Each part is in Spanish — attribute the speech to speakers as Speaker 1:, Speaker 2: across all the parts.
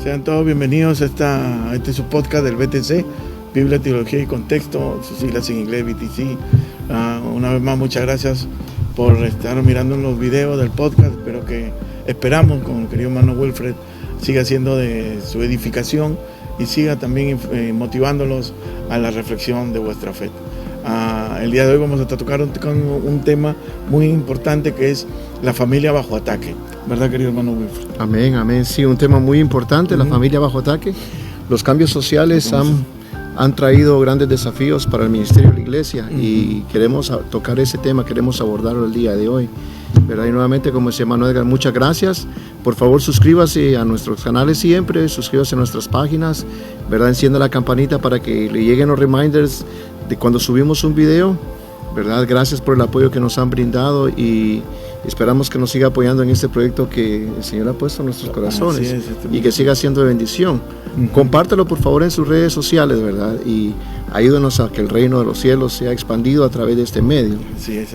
Speaker 1: Sean todos bienvenidos a este su podcast del BTC, Biblia, Teología y Contexto, sus siglas en inglés, BTC. Una vez más, muchas gracias por estar mirando los videos del podcast. Esperamos con el querido hermano Wilfred siga siendo de su edificación y siga también motivándolos a la reflexión de vuestra fe. El día de hoy vamos a tocar un tema muy importante que es la familia bajo ataque. ¿Verdad, querido hermano Wilfred?
Speaker 2: Amén, amén. Sí, un tema muy importante, la familia bajo ataque. Los cambios sociales han traído grandes desafíos para el ministerio de la iglesia y queremos tocar ese tema, queremos abordarlo el día de hoy. ¿Verdad? Y nuevamente, como decía hermano Edgar, muchas gracias. Por favor, suscríbase a nuestros canales siempre, suscríbase a nuestras páginas, ¿verdad? Encienda la campanita para que le lleguen los reminders de cuando subimos un video, ¿verdad? Gracias por el apoyo que nos han brindado y esperamos que nos siga apoyando en este proyecto que el Señor ha puesto en nuestros corazones y que siga siendo de bendición. Compártelo por favor en sus redes sociales, ¿verdad? Y ayúdenos a que el reino de los cielos sea expandido a través de este medio.
Speaker 1: Así es.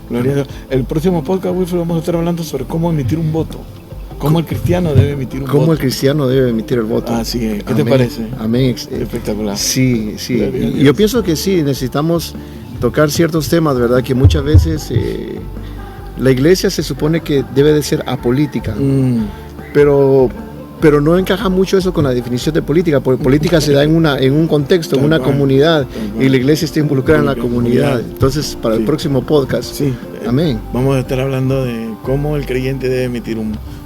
Speaker 1: Gloria a Dios. El próximo podcast, Wilfred, vamos a estar hablando sobre cómo emitir un voto. Cómo el cristiano debe emitir un voto.
Speaker 2: Cómo el cristiano debe emitir el voto.
Speaker 1: Así es. ¿Qué te parece?
Speaker 2: Amén.
Speaker 1: Espectacular.
Speaker 2: Sí. Y yo pienso que sí, necesitamos tocar ciertos temas, ¿verdad? Que muchas veces la iglesia se supone que debe de ser apolítica, pero no encaja mucho eso con la definición de política, porque política se da en un contexto, en una comunidad, y la iglesia está involucrada en la comunidad. Entonces, para el próximo podcast, amén.
Speaker 1: Vamos a estar hablando de cómo el creyente debe emitir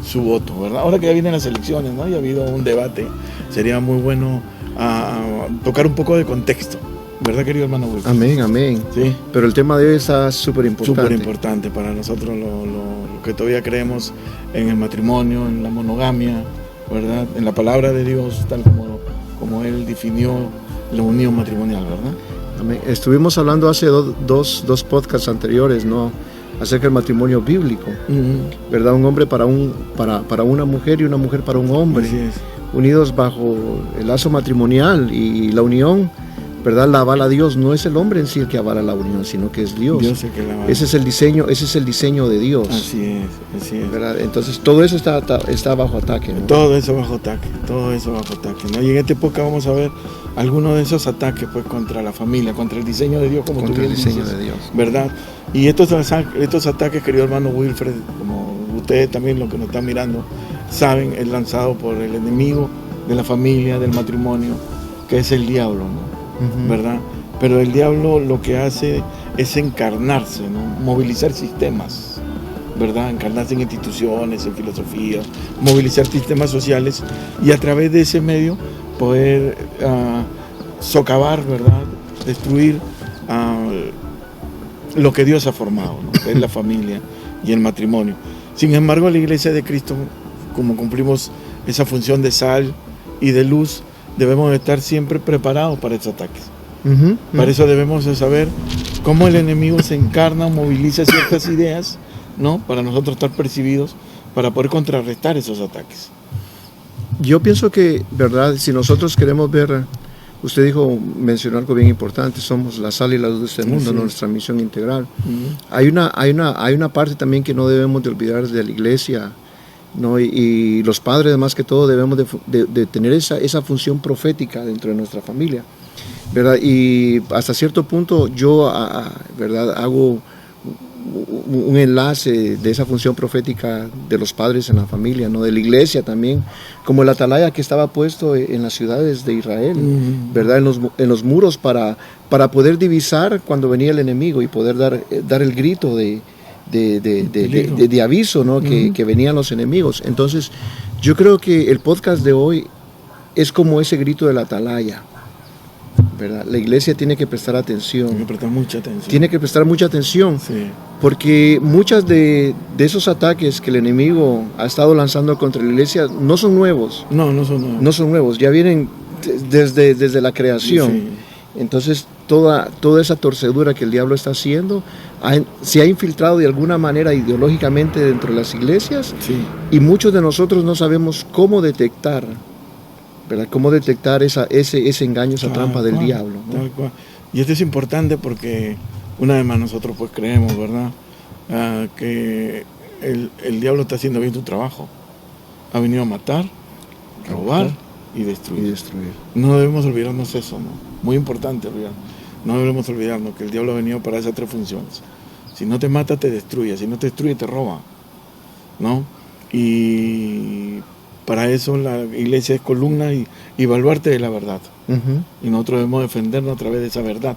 Speaker 1: su voto, ¿verdad? Ahora que ya vienen las elecciones, ¿no? Ya ha habido un debate, sería muy bueno tocar un poco de contexto, ¿verdad, querido hermano Wilson?
Speaker 2: Amén.
Speaker 1: Sí.
Speaker 2: Pero el tema de hoy está súper importante.
Speaker 1: Súper importante para nosotros, lo que todavía creemos en el matrimonio, en la monogamia, ¿verdad? En la palabra de Dios, tal como Él definió la unión matrimonial, ¿verdad?
Speaker 2: Amén. Estuvimos hablando hace dos podcasts anteriores, ¿no? Acerca del matrimonio bíblico, ¿verdad? Un hombre para una mujer y una mujer para un hombre, unidos bajo el lazo matrimonial, y la unión, ¿verdad? La avala Dios. No es el hombre en sí el que avala la unión, sino que es Dios.
Speaker 1: Dios es el que la avala.
Speaker 2: Ese es el diseño de Dios.
Speaker 1: Así es.
Speaker 2: ¿Verdad? Entonces todo eso está bajo ataque, ¿no?
Speaker 1: Todo eso bajo ataque, ¿no? Y en esta época vamos a ver algunos de esos ataques, pues, contra la familia, contra el diseño de Dios,
Speaker 2: contra el diseño de Dios,
Speaker 1: ¿verdad? Y estos ataques, querido hermano Wilfred, como ustedes también, los que nos están mirando, saben, es lanzado por el enemigo de la familia, del matrimonio, que es el diablo, ¿no? ¿Verdad? Pero el diablo lo que hace es encarnarse, ¿no? Movilizar sistemas, ¿verdad? Encarnarse en instituciones, en filosofía, movilizar sistemas sociales y a través de ese medio poder socavar, ¿verdad? Destruir lo que Dios ha formado, ¿no? Que es la familia y el matrimonio. Sin embargo, la iglesia de Cristo, como cumplimos esa función de sal y de luz, debemos estar siempre preparados para esos ataques. Para eso debemos de saber cómo el enemigo se encarna, moviliza ciertas ideas, ¿no? Para nosotros estar percibidos, para poder contrarrestar esos ataques.
Speaker 2: Yo pienso que, ¿verdad? Si nosotros queremos ver, usted mencionó algo bien importante, somos la sal y la luz de este mundo, nuestra misión integral. Hay una parte también que no debemos de olvidar de la iglesia, ¿no? Y los padres, además que todo, debemos de tener esa función profética dentro de nuestra familia, ¿verdad? Y hasta cierto punto yo, ¿verdad? Hago un enlace de esa función profética de los padres en la familia, ¿no? De la iglesia también, como el atalaya que estaba puesto en las ciudades de Israel, ¿verdad? En los muros para poder divisar cuando venía el enemigo y poder dar el grito de aviso, ¿no? Que venían los enemigos. Entonces yo creo que el podcast de hoy es como ese grito del atalaya, ¿verdad? La iglesia tiene que prestar atención. Tiene que prestar mucha atención.
Speaker 1: Sí.
Speaker 2: Porque muchas de esos ataques que el enemigo ha estado lanzando contra la iglesia no son nuevos.
Speaker 1: No son nuevos.
Speaker 2: Ya vienen desde la creación.
Speaker 1: Sí.
Speaker 2: Entonces toda esa torcedura que el diablo está haciendo se ha infiltrado de alguna manera ideológicamente dentro de las iglesias, y muchos de nosotros no sabemos cómo detectar, ¿verdad? Cómo detectar ese engaño, esa trampa del diablo, ¿no?
Speaker 1: Tal cual. Y esto es importante porque una vez más nosotros pues creemos, ¿verdad? Que el diablo está haciendo bien su trabajo. Ha venido a matar, robar y destruir. No debemos olvidarnos eso, ¿no? Muy importante olvidar. No debemos olvidarnos que el diablo ha venido para esas 3 funciones. Si no te mata, te destruye. Si no te destruye, te roba, ¿no? Y para eso la iglesia es columna y baluarte de la verdad. Y nosotros debemos defendernos a través de esa verdad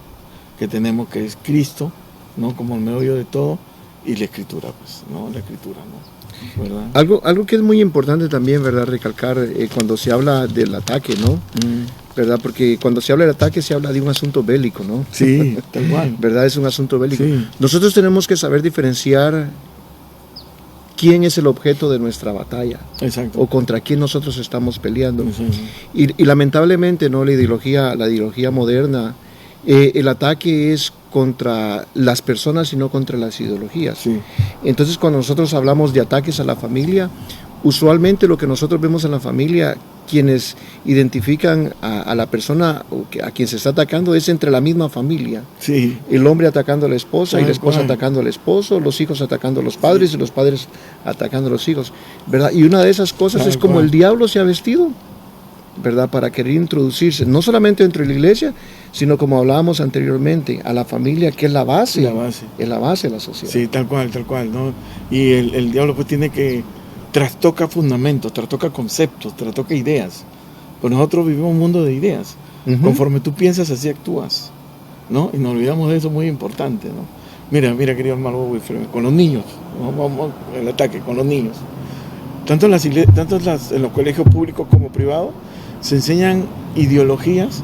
Speaker 1: que tenemos, que es Cristo, ¿no? Como el meollo de todo, y la Escritura, pues, ¿no? La Escritura, ¿no? ¿Verdad?
Speaker 2: Algo que es muy importante también, ¿verdad? Recalcar cuando se habla del ataque, ¿no? ¿Verdad? Porque cuando se habla del ataque se habla de un asunto bélico, ¿no?
Speaker 1: Sí, tal cual.
Speaker 2: ¿Verdad? Es un asunto bélico.
Speaker 1: Sí.
Speaker 2: Nosotros tenemos que saber diferenciar quién es el objeto de nuestra batalla.
Speaker 1: Exacto.
Speaker 2: O contra quién nosotros estamos peleando.
Speaker 1: Sí.
Speaker 2: Y lamentablemente, ¿no? La ideología moderna, el ataque es contra las personas y no contra las ideologías.
Speaker 1: Sí.
Speaker 2: Entonces, cuando nosotros hablamos de ataques a la familia, usualmente lo que nosotros vemos en la familia, quienes identifican a la persona a quien se está atacando es entre la misma familia.
Speaker 1: Sí.
Speaker 2: El hombre atacando a la esposa y la esposa
Speaker 1: Bueno.
Speaker 2: atacando al esposo, los hijos atacando a los padres y los padres atacando a los hijos, ¿verdad? Y una de esas cosas es como el diablo se ha vestido, ¿verdad? Para querer introducirse, no solamente dentro de la iglesia, sino como hablábamos anteriormente, a la familia, que es la base. Es la base de la sociedad.
Speaker 1: Sí, tal cual, ¿no? Y el diablo pues tiene que trastoca fundamentos, trastoca conceptos, trastoca ideas. Pues nosotros vivimos un mundo de ideas. Conforme tú piensas, así actúas, ¿no? Y nos olvidamos de eso, muy importante, ¿no? Mira, querido hermano Wilfred, con los niños, vamos el ataque con los niños. Tanto en los colegios públicos como privados se enseñan ideologías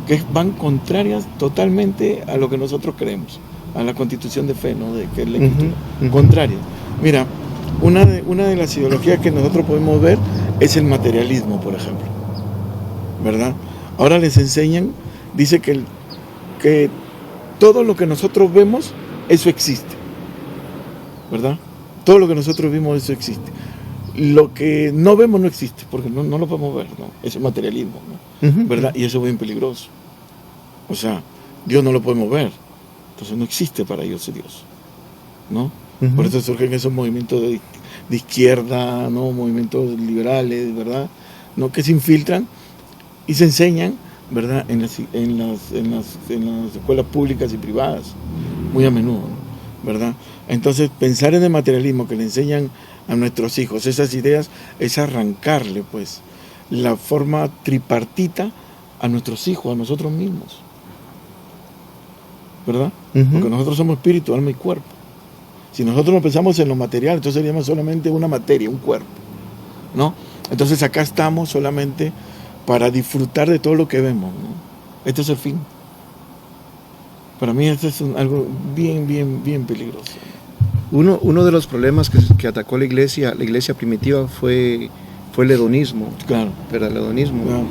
Speaker 1: que van contrarias totalmente a lo que nosotros creemos, a la constitución de fe, ¿no? De que es la Escritura. Contrarias. Mira, una de las ideologías que nosotros podemos ver es el materialismo, por ejemplo, ¿verdad? Ahora les enseñan, dice que todo lo que nosotros vemos, eso existe, ¿verdad? Todo lo que nosotros vimos, eso existe. Lo que no vemos no existe, porque no lo podemos ver, ¿no? Ese materialismo, ¿no? ¿Verdad? Y eso es bien peligroso. O sea, Dios no lo podemos ver, entonces no existe para ellos Dios, ¿no? Por eso surgen esos movimientos de izquierda, ¿no? Movimientos liberales, ¿verdad? ¿No? Que se infiltran y se enseñan, ¿verdad? En las escuelas públicas y privadas, muy a menudo, ¿no? ¿Verdad? Entonces, pensar en el materialismo que le enseñan a nuestros hijos, esas ideas, es arrancarle, pues, la forma tripartita a nuestros hijos, a nosotros mismos, ¿verdad? Porque nosotros somos espíritu, alma y cuerpo. Si nosotros no pensamos en lo material, entonces seríamos solamente una materia, un cuerpo, ¿no? Entonces acá estamos solamente para disfrutar de todo lo que vemos, ¿no? Este es el fin. Para mí esto es algo bien peligroso.
Speaker 2: Uno de los problemas que atacó la iglesia primitiva fue el hedonismo.
Speaker 1: Claro.
Speaker 2: ¿Verdad? El hedonismo.
Speaker 1: Claro.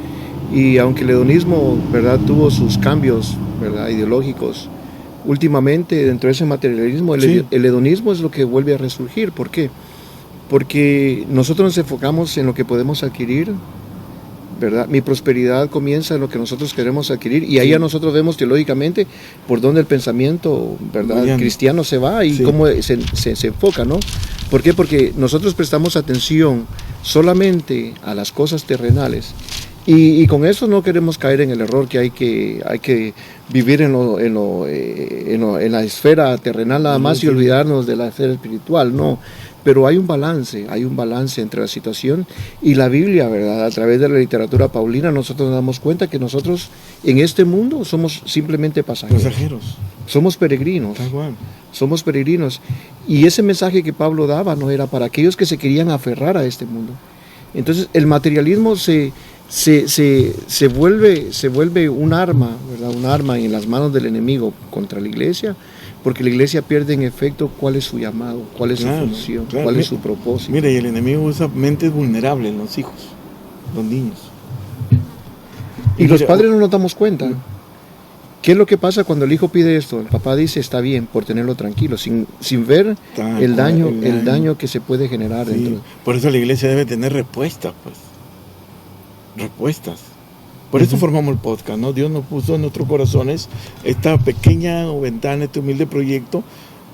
Speaker 2: Y aunque el hedonismo, ¿verdad?, tuvo sus cambios, ¿verdad?, ideológicos, últimamente dentro de ese materialismo el hedonismo es lo que vuelve a resurgir. ¿Por qué? Porque nosotros nos enfocamos en lo que podemos adquirir, ¿verdad? Mi prosperidad comienza en lo que nosotros queremos adquirir y ahí ya nosotros vemos teológicamente por dónde el pensamiento, ¿verdad?, cristiano se va y cómo se enfoca, ¿no? ¿Por qué? Porque nosotros prestamos atención solamente a las cosas terrenales y con eso no queremos caer en el error que hay que vivir en la esfera terrenal nada más y olvidarnos de la esfera espiritual, no. Pero hay un balance entre la situación y la Biblia, ¿verdad? A través de la literatura paulina nosotros nos damos cuenta que nosotros en este mundo somos simplemente pasajeros. Somos peregrinos. Somos peregrinos. Y ese mensaje que Pablo daba no era para aquellos que se querían aferrar a este mundo. Entonces el materialismo se vuelve un arma, ¿verdad? Un arma en las manos del enemigo contra la iglesia, porque la iglesia pierde en efecto cuál es su llamado, cuál es su función, cuál es su propósito.
Speaker 1: Mira, y el enemigo usa mentes vulnerables en los hijos, los niños.
Speaker 2: Y los padres no nos damos cuenta. ¿Qué es lo que pasa cuando el hijo pide esto? El papá dice, está bien, por tenerlo tranquilo, sin ver el daño que se puede generar dentro.
Speaker 1: Por eso la iglesia debe tener respuestas, pues. Respuestas. Por eso formamos el podcast, ¿no? Dios nos puso en nuestros corazones esta pequeña ventana, este humilde proyecto,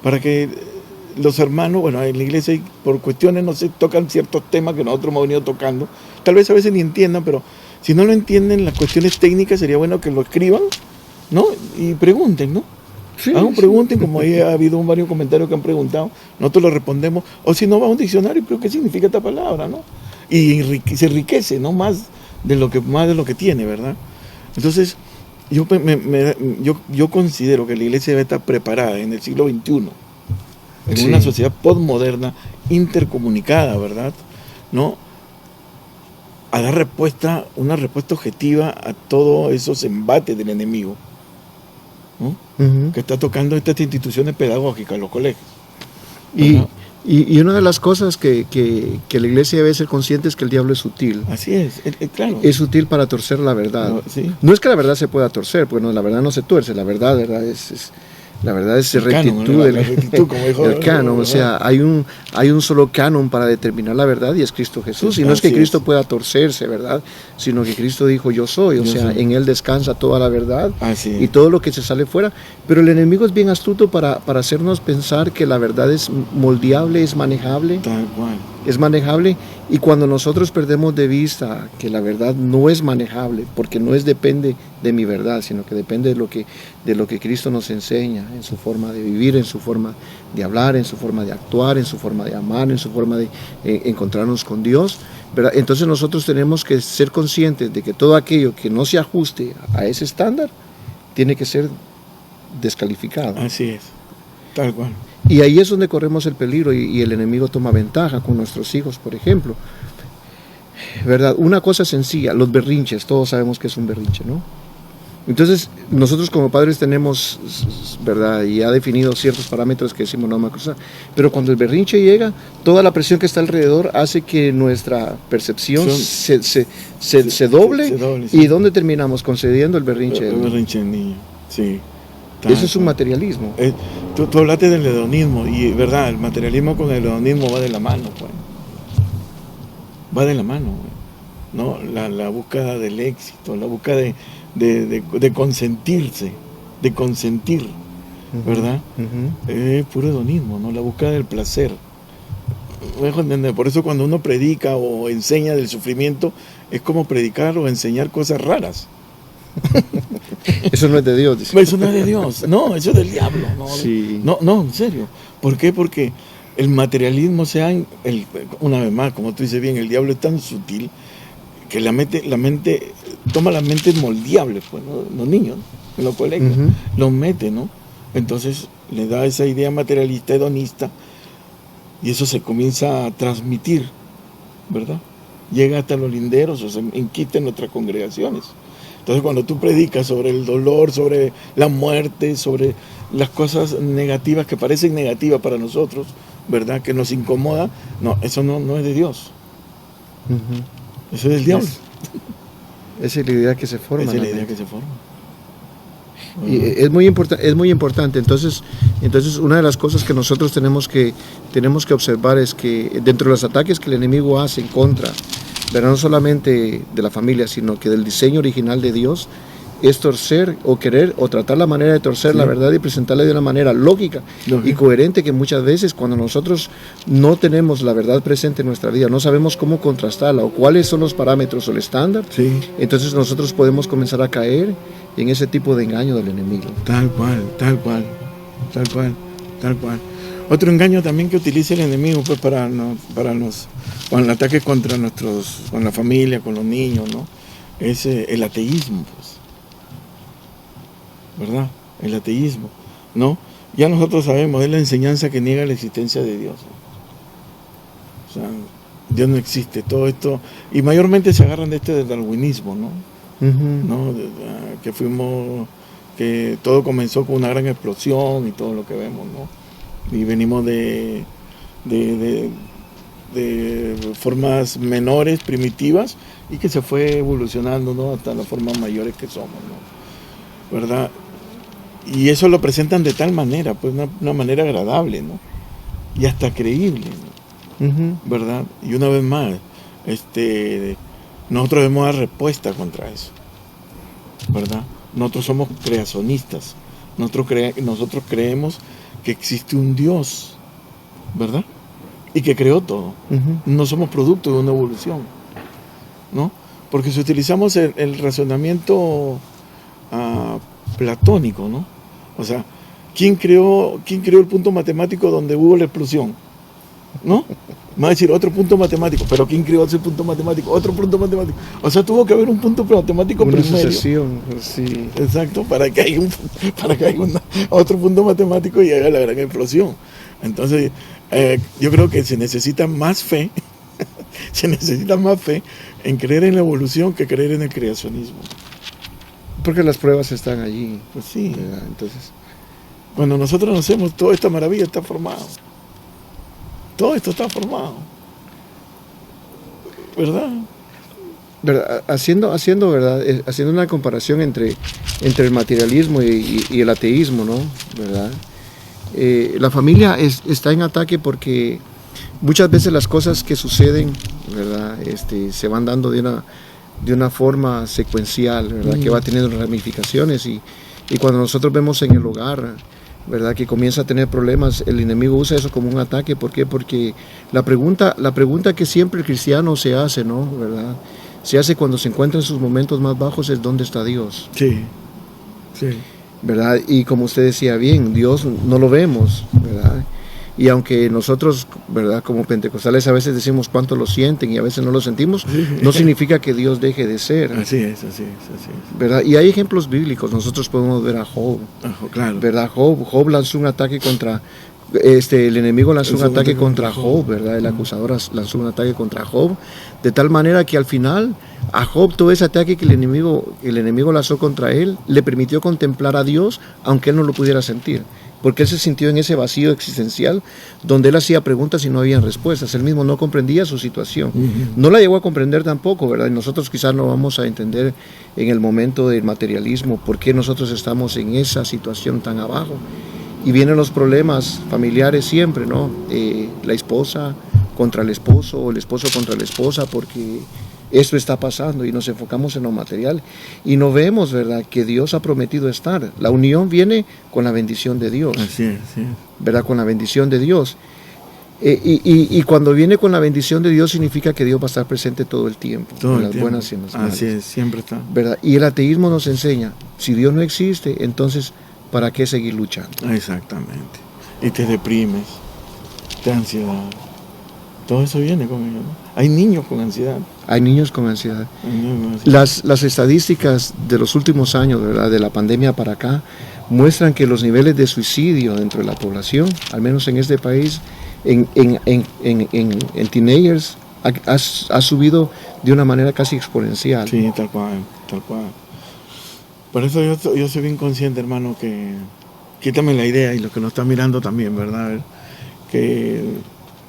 Speaker 1: para que los hermanos, bueno, en la iglesia por cuestiones no se tocan ciertos temas que nosotros hemos venido tocando, tal vez a veces ni entiendan, pero si no lo entienden las cuestiones técnicas sería bueno que lo escriban, ¿no? Y pregunten, ¿no?
Speaker 2: Sí,
Speaker 1: pregunten, como ahí ha habido varios comentarios que han preguntado, nosotros lo respondemos, o si no va a un diccionario, pero ¿qué significa esta palabra, no? Y se enriquece, ¿no? Más de lo que tiene, ¿verdad? Entonces, yo considero que la iglesia debe estar preparada en el siglo XXI, en una sociedad postmoderna, intercomunicada, ¿verdad? ¿No? A dar una respuesta objetiva a todos esos embates del enemigo, ¿no? Que está tocando estas instituciones pedagógicas, los colegios.
Speaker 2: Y una de las cosas que la iglesia debe ser consciente es que el diablo es sutil.
Speaker 1: Así es, claro.
Speaker 2: Es sutil para torcer la verdad.
Speaker 1: No, ¿sí?
Speaker 2: No es que la verdad se pueda torcer, porque la verdad no se tuerce, la verdad es rectitud,
Speaker 1: como dijo
Speaker 2: el canon. O sea, hay un solo canon para determinar la verdad y es Cristo Jesús. Y no es que Cristo pueda torcerse, ¿verdad? Sino que Cristo dijo, yo soy. O sea, en Él descansa toda la verdad y todo lo que se sale fuera. Pero el enemigo es bien astuto para hacernos pensar que la verdad es moldeable, es manejable.
Speaker 1: Tal cual.
Speaker 2: Es manejable, y cuando nosotros perdemos de vista que la verdad no es manejable, porque no depende de mi verdad, sino que depende de lo que Cristo nos enseña en su forma de vivir, en su forma de hablar, en su forma de actuar, en su forma de amar, en su forma de encontrarnos con Dios, ¿verdad? Entonces nosotros tenemos que ser conscientes de que todo aquello que no se ajuste a ese estándar tiene que ser descalificado.
Speaker 1: Así es, tal cual.
Speaker 2: Y ahí es donde corremos el peligro y el enemigo toma ventaja con nuestros hijos, por ejemplo. ¿Verdad? Una cosa sencilla, los berrinches, todos sabemos que es un berrinche, ¿no? Entonces, nosotros como padres tenemos, ¿verdad? Y ha definido ciertos parámetros que decimos no vamos a cruzar. Pero cuando el berrinche llega, toda la presión que está alrededor hace que nuestra percepción se doble.
Speaker 1: Sí.
Speaker 2: ¿Y dónde terminamos? Concediendo el berrinche.
Speaker 1: El berrinche del niño, sí.
Speaker 2: Eso es un materialismo.
Speaker 1: Tú hablaste del hedonismo, y verdad, el materialismo con el hedonismo va de la mano, pues. Va de la mano, ¿no? La búsqueda del éxito, la búsqueda de consentirse, de consentir, ¿verdad? Es puro hedonismo, ¿no? La búsqueda del placer. ¿Me dejo entender? Por eso cuando uno predica o enseña del sufrimiento, es como predicar o enseñar cosas raras.
Speaker 2: Eso no es de Dios.
Speaker 1: Eso no es de Dios, no, eso es del diablo. No,
Speaker 2: sí.
Speaker 1: no, en serio. ¿Por qué? Porque el materialismo una vez más, como tú dices bien, el diablo es tan sutil que la mente toma las mentes moldeables, pues, ¿no? Los niños, en los colegios, los mete, ¿no? Entonces le da esa idea materialista, hedonista, y eso se comienza a transmitir, ¿verdad? Llega hasta los linderos o se enquista en nuestras congregaciones. Entonces cuando tú predicas sobre el dolor, sobre la muerte, sobre las cosas negativas que parecen negativas para nosotros, ¿verdad? Que nos incomoda, no, eso no es de Dios. Eso es del diablo.
Speaker 2: Esa es la idea que se forma.
Speaker 1: Esa es la idea que se forma.
Speaker 2: Y es muy importante. Entonces, una de las cosas que nosotros tenemos que observar es que dentro de los ataques que el enemigo hace en contra, pero no solamente de la familia, sino que del diseño original de Dios, es torcer o querer o tratar la manera de torcer la verdad y presentarla de una manera lógica y coherente, que muchas veces cuando nosotros no tenemos la verdad presente en nuestra vida, no sabemos cómo contrastarla o cuáles son los parámetros o el estándar, entonces nosotros podemos comenzar a caer en ese tipo de engaño del enemigo.
Speaker 1: Tal cual. Otro engaño también que utiliza el enemigo, pues, con el ataque contra con la familia, con los niños, ¿no? Es el ateísmo, pues. ¿Verdad? El ateísmo, ¿no? Ya nosotros sabemos, es la enseñanza que niega la existencia de Dios, ¿no? O sea, Dios no existe, todo esto, y mayormente se agarran de del darwinismo, ¿no? ¿No? Que todo comenzó con una gran explosión y todo lo que vemos, ¿no? Y venimos de formas menores, primitivas, y que se fue evolucionando, ¿no? Hasta las formas mayores que somos, ¿no? ¿Verdad? Y eso lo presentan de tal manera, pues una manera agradable, ¿no? Y hasta creíble, ¿no? ¿Verdad? Y una vez más, nosotros debemos dar respuesta contra eso, ¿verdad? Nosotros somos creacionistas, nosotros creemos que existe un Dios ¿verdad? Y que creó todo. No somos producto de una evolución, ¿no? Porque si utilizamos el razonamiento platónico, ¿no? O sea, ¿quién creó el punto matemático donde hubo la explosión? ¿No? Me va a decir otro punto matemático, pero ¿quién creó ese punto matemático? Otro punto matemático. O sea, tuvo que haber un punto matemático
Speaker 2: una
Speaker 1: primero.
Speaker 2: sucesión, sí.
Speaker 1: Exacto, para que haya otro punto matemático y haga la gran explosión. Entonces, yo creo que se necesita más fe, se necesita más fe en creer en la evolución que creer en el creacionismo.
Speaker 2: Porque las pruebas están allí.
Speaker 1: Pues sí.
Speaker 2: ¿Verdad? Entonces,
Speaker 1: cuando nosotros nacemos, toda esta maravilla está formada. Todo esto está formado. ¿Verdad?
Speaker 2: ¿verdad? Haciendo ¿verdad? Haciendo una comparación entre el materialismo y el ateísmo, ¿no? ¿Verdad? La familia está en ataque porque muchas veces las cosas que suceden, ¿verdad? Se van dando de una forma secuencial, ¿verdad? Que va teniendo ramificaciones y cuando nosotros vemos en el hogar, ¿verdad? Que comienza a tener problemas, el enemigo usa eso como un ataque. ¿Por qué? Porque la pregunta que siempre el cristiano se hace, ¿no? ¿Verdad? Se hace cuando se encuentra en sus momentos más bajos es ¿dónde está Dios?
Speaker 1: Sí, sí.
Speaker 2: ¿Verdad? Y como usted decía bien, Dios no lo vemos, ¿verdad? Y aunque nosotros, ¿verdad? Como pentecostales a veces decimos cuánto lo sienten y a veces no lo sentimos, no significa que Dios deje de ser.
Speaker 1: Así es.
Speaker 2: ¿Verdad? Y hay ejemplos bíblicos, nosotros podemos ver a Job,
Speaker 1: claro.
Speaker 2: ¿verdad? Job lanzó un ataque contra, el enemigo lanzó un ataque contra Job, ¿verdad? El acusador lanzó un ataque contra Job, de tal manera que al final a Job todo ese ataque que el enemigo lanzó contra él, le permitió contemplar a Dios, aunque él no lo pudiera sentir. Porque él se sintió en ese vacío existencial donde él hacía preguntas y no había respuestas. Él mismo no comprendía su situación. No la llegó a comprender tampoco, ¿verdad? Y nosotros quizás no vamos a entender en el momento del materialismo por qué nosotros estamos en esa situación tan abajo. Y vienen los problemas familiares siempre, ¿no? La esposa contra el esposo o el esposo contra la esposa porque esto está pasando y nos enfocamos en lo material y no vemos, ¿verdad?, que Dios ha prometido estar. La unión viene con la bendición de Dios.
Speaker 1: Así es.
Speaker 2: ¿Verdad? Con la bendición de Dios. Y cuando viene con la bendición de Dios significa que Dios va a estar presente todo el tiempo.
Speaker 1: Todo
Speaker 2: en
Speaker 1: el
Speaker 2: las
Speaker 1: tiempo.
Speaker 2: buenas y en las malas.
Speaker 1: Así es, siempre está.
Speaker 2: ¿Verdad? Y el ateísmo nos enseña, si Dios no existe, entonces, ¿para qué seguir luchando?
Speaker 1: Exactamente. Y te deprimes, te da ansiedad. Todo eso viene con ello, ¿no? Hay niños con ansiedad.
Speaker 2: Hay niños con ansiedad. Las estadísticas de los últimos años, ¿verdad?, de la pandemia para acá, muestran que los niveles de suicidio dentro de la población, al menos en este país, en teenagers, ha subido de una manera casi exponencial.
Speaker 1: Sí, tal cual. Por eso yo soy bien consciente, hermano, que quítame la idea y los que nos están mirando también, ¿verdad? Que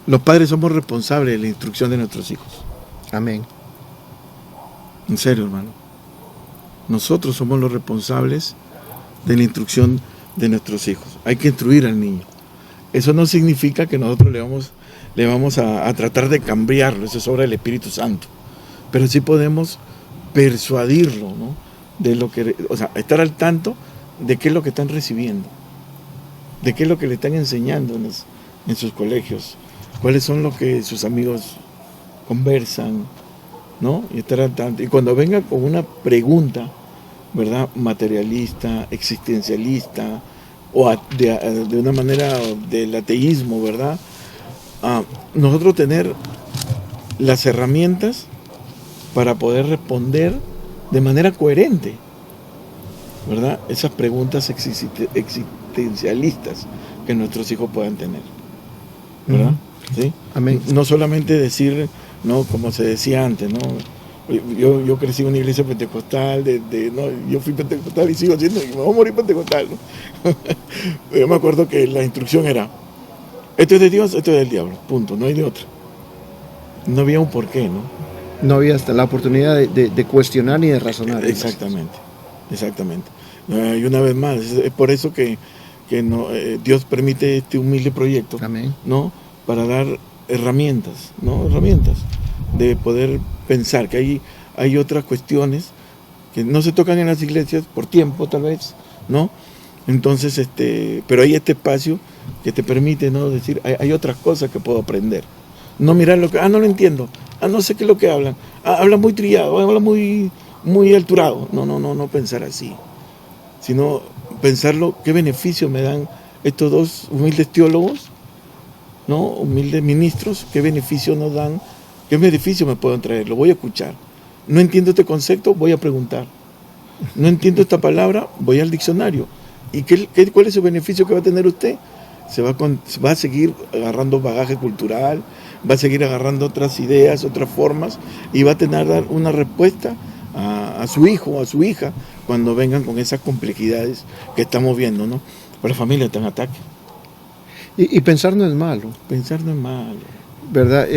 Speaker 1: los padres somos responsables de la instrucción de nuestros hijos.
Speaker 2: Amén.
Speaker 1: En serio, hermano. Nosotros somos los responsables de la instrucción de nuestros hijos. Hay que instruir al niño. Eso no significa que nosotros le vamos a tratar de cambiarlo, eso es obra del Espíritu Santo. Pero sí podemos persuadirlo, ¿no? De lo que, o sea, estar al tanto de qué es lo que están recibiendo, de qué es lo que le están enseñando en sus colegios, cuáles son lo que sus amigos conversan, ¿no? Y estar al tanto. Y cuando venga con una pregunta, ¿verdad?, materialista, existencialista, o de una manera del ateísmo, ¿verdad?, nosotros tener las herramientas para poder responder de manera coherente, ¿verdad?, esas preguntas existencialistas que nuestros hijos puedan tener, ¿verdad? ¿Sí?
Speaker 2: Amén.
Speaker 1: No solamente decir, ¿no?, como se decía antes, ¿no? Yo crecí en una iglesia pentecostal, ¿no? Yo fui pentecostal y sigo siendo, y me voy a morir pentecostal, ¿no? Yo me acuerdo que la instrucción era, esto es de Dios, esto es del diablo, punto, no hay de otra. No había un porqué, ¿no?
Speaker 2: No había hasta la oportunidad de cuestionar ni de razonar.
Speaker 1: Exactamente. Y una vez más, es por eso que Dios permite este humilde proyecto.
Speaker 2: Amén.
Speaker 1: ¿No? Para dar herramientas, ¿no? Herramientas de poder pensar que hay otras cuestiones que no se tocan en las iglesias por tiempo, tal vez, ¿no? Entonces, pero hay este espacio que te permite, ¿no? Decir, hay otras cosas que puedo aprender. No mirar lo que, no lo entiendo, no sé qué es lo que hablan, hablan muy trillado, hablan muy alturado. No pensar así, sino pensarlo, qué beneficio me dan estos dos humildes teólogos, ¿no? Humildes ministros, qué beneficio nos dan, qué beneficio me pueden traer, lo voy a escuchar. No entiendo este concepto, voy a preguntar. No entiendo esta palabra, voy al diccionario. ¿Y cuál es el beneficio que va a tener usted? Se va a seguir agarrando bagaje cultural, va a seguir agarrando otras ideas, otras formas, y va a tener que dar una respuesta a su hijo o a su hija cuando vengan con esas complejidades que estamos viendo, ¿no? Pero la familia está en ataque.
Speaker 2: Y pensar no es malo.
Speaker 1: Pensar no es malo.
Speaker 2: ¿Verdad?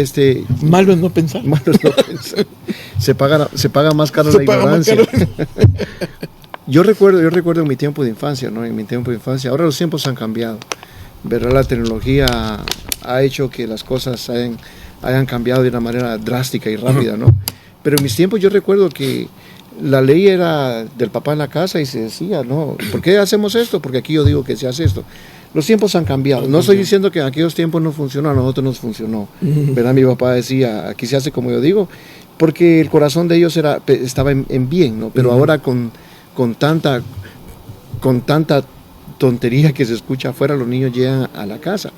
Speaker 1: Malo es no pensar.
Speaker 2: Malo es no pensar. Se paga más caro la ignorancia. Yo recuerdo en mi tiempo de infancia, ¿no? En mi tiempo de infancia. Ahora los tiempos han cambiado. ¿Verdad? La tecnología ha hecho que las cosas hayan cambiado de una manera drástica y rápida, ¿no? Pero en mis tiempos yo recuerdo que la ley era del papá en la casa y se decía, ¿no? ¿Por qué hacemos esto? Porque aquí yo digo que se hace esto. Los tiempos han cambiado. No estoy diciendo que en aquellos tiempos no funcionó, a nosotros nos funcionó. ¿Verdad? Mi papá decía, aquí se hace como yo digo, porque el corazón de ellos estaba en bien, ¿no? Pero ahora con tanta tontería que se escucha afuera, los niños llegan a la casa.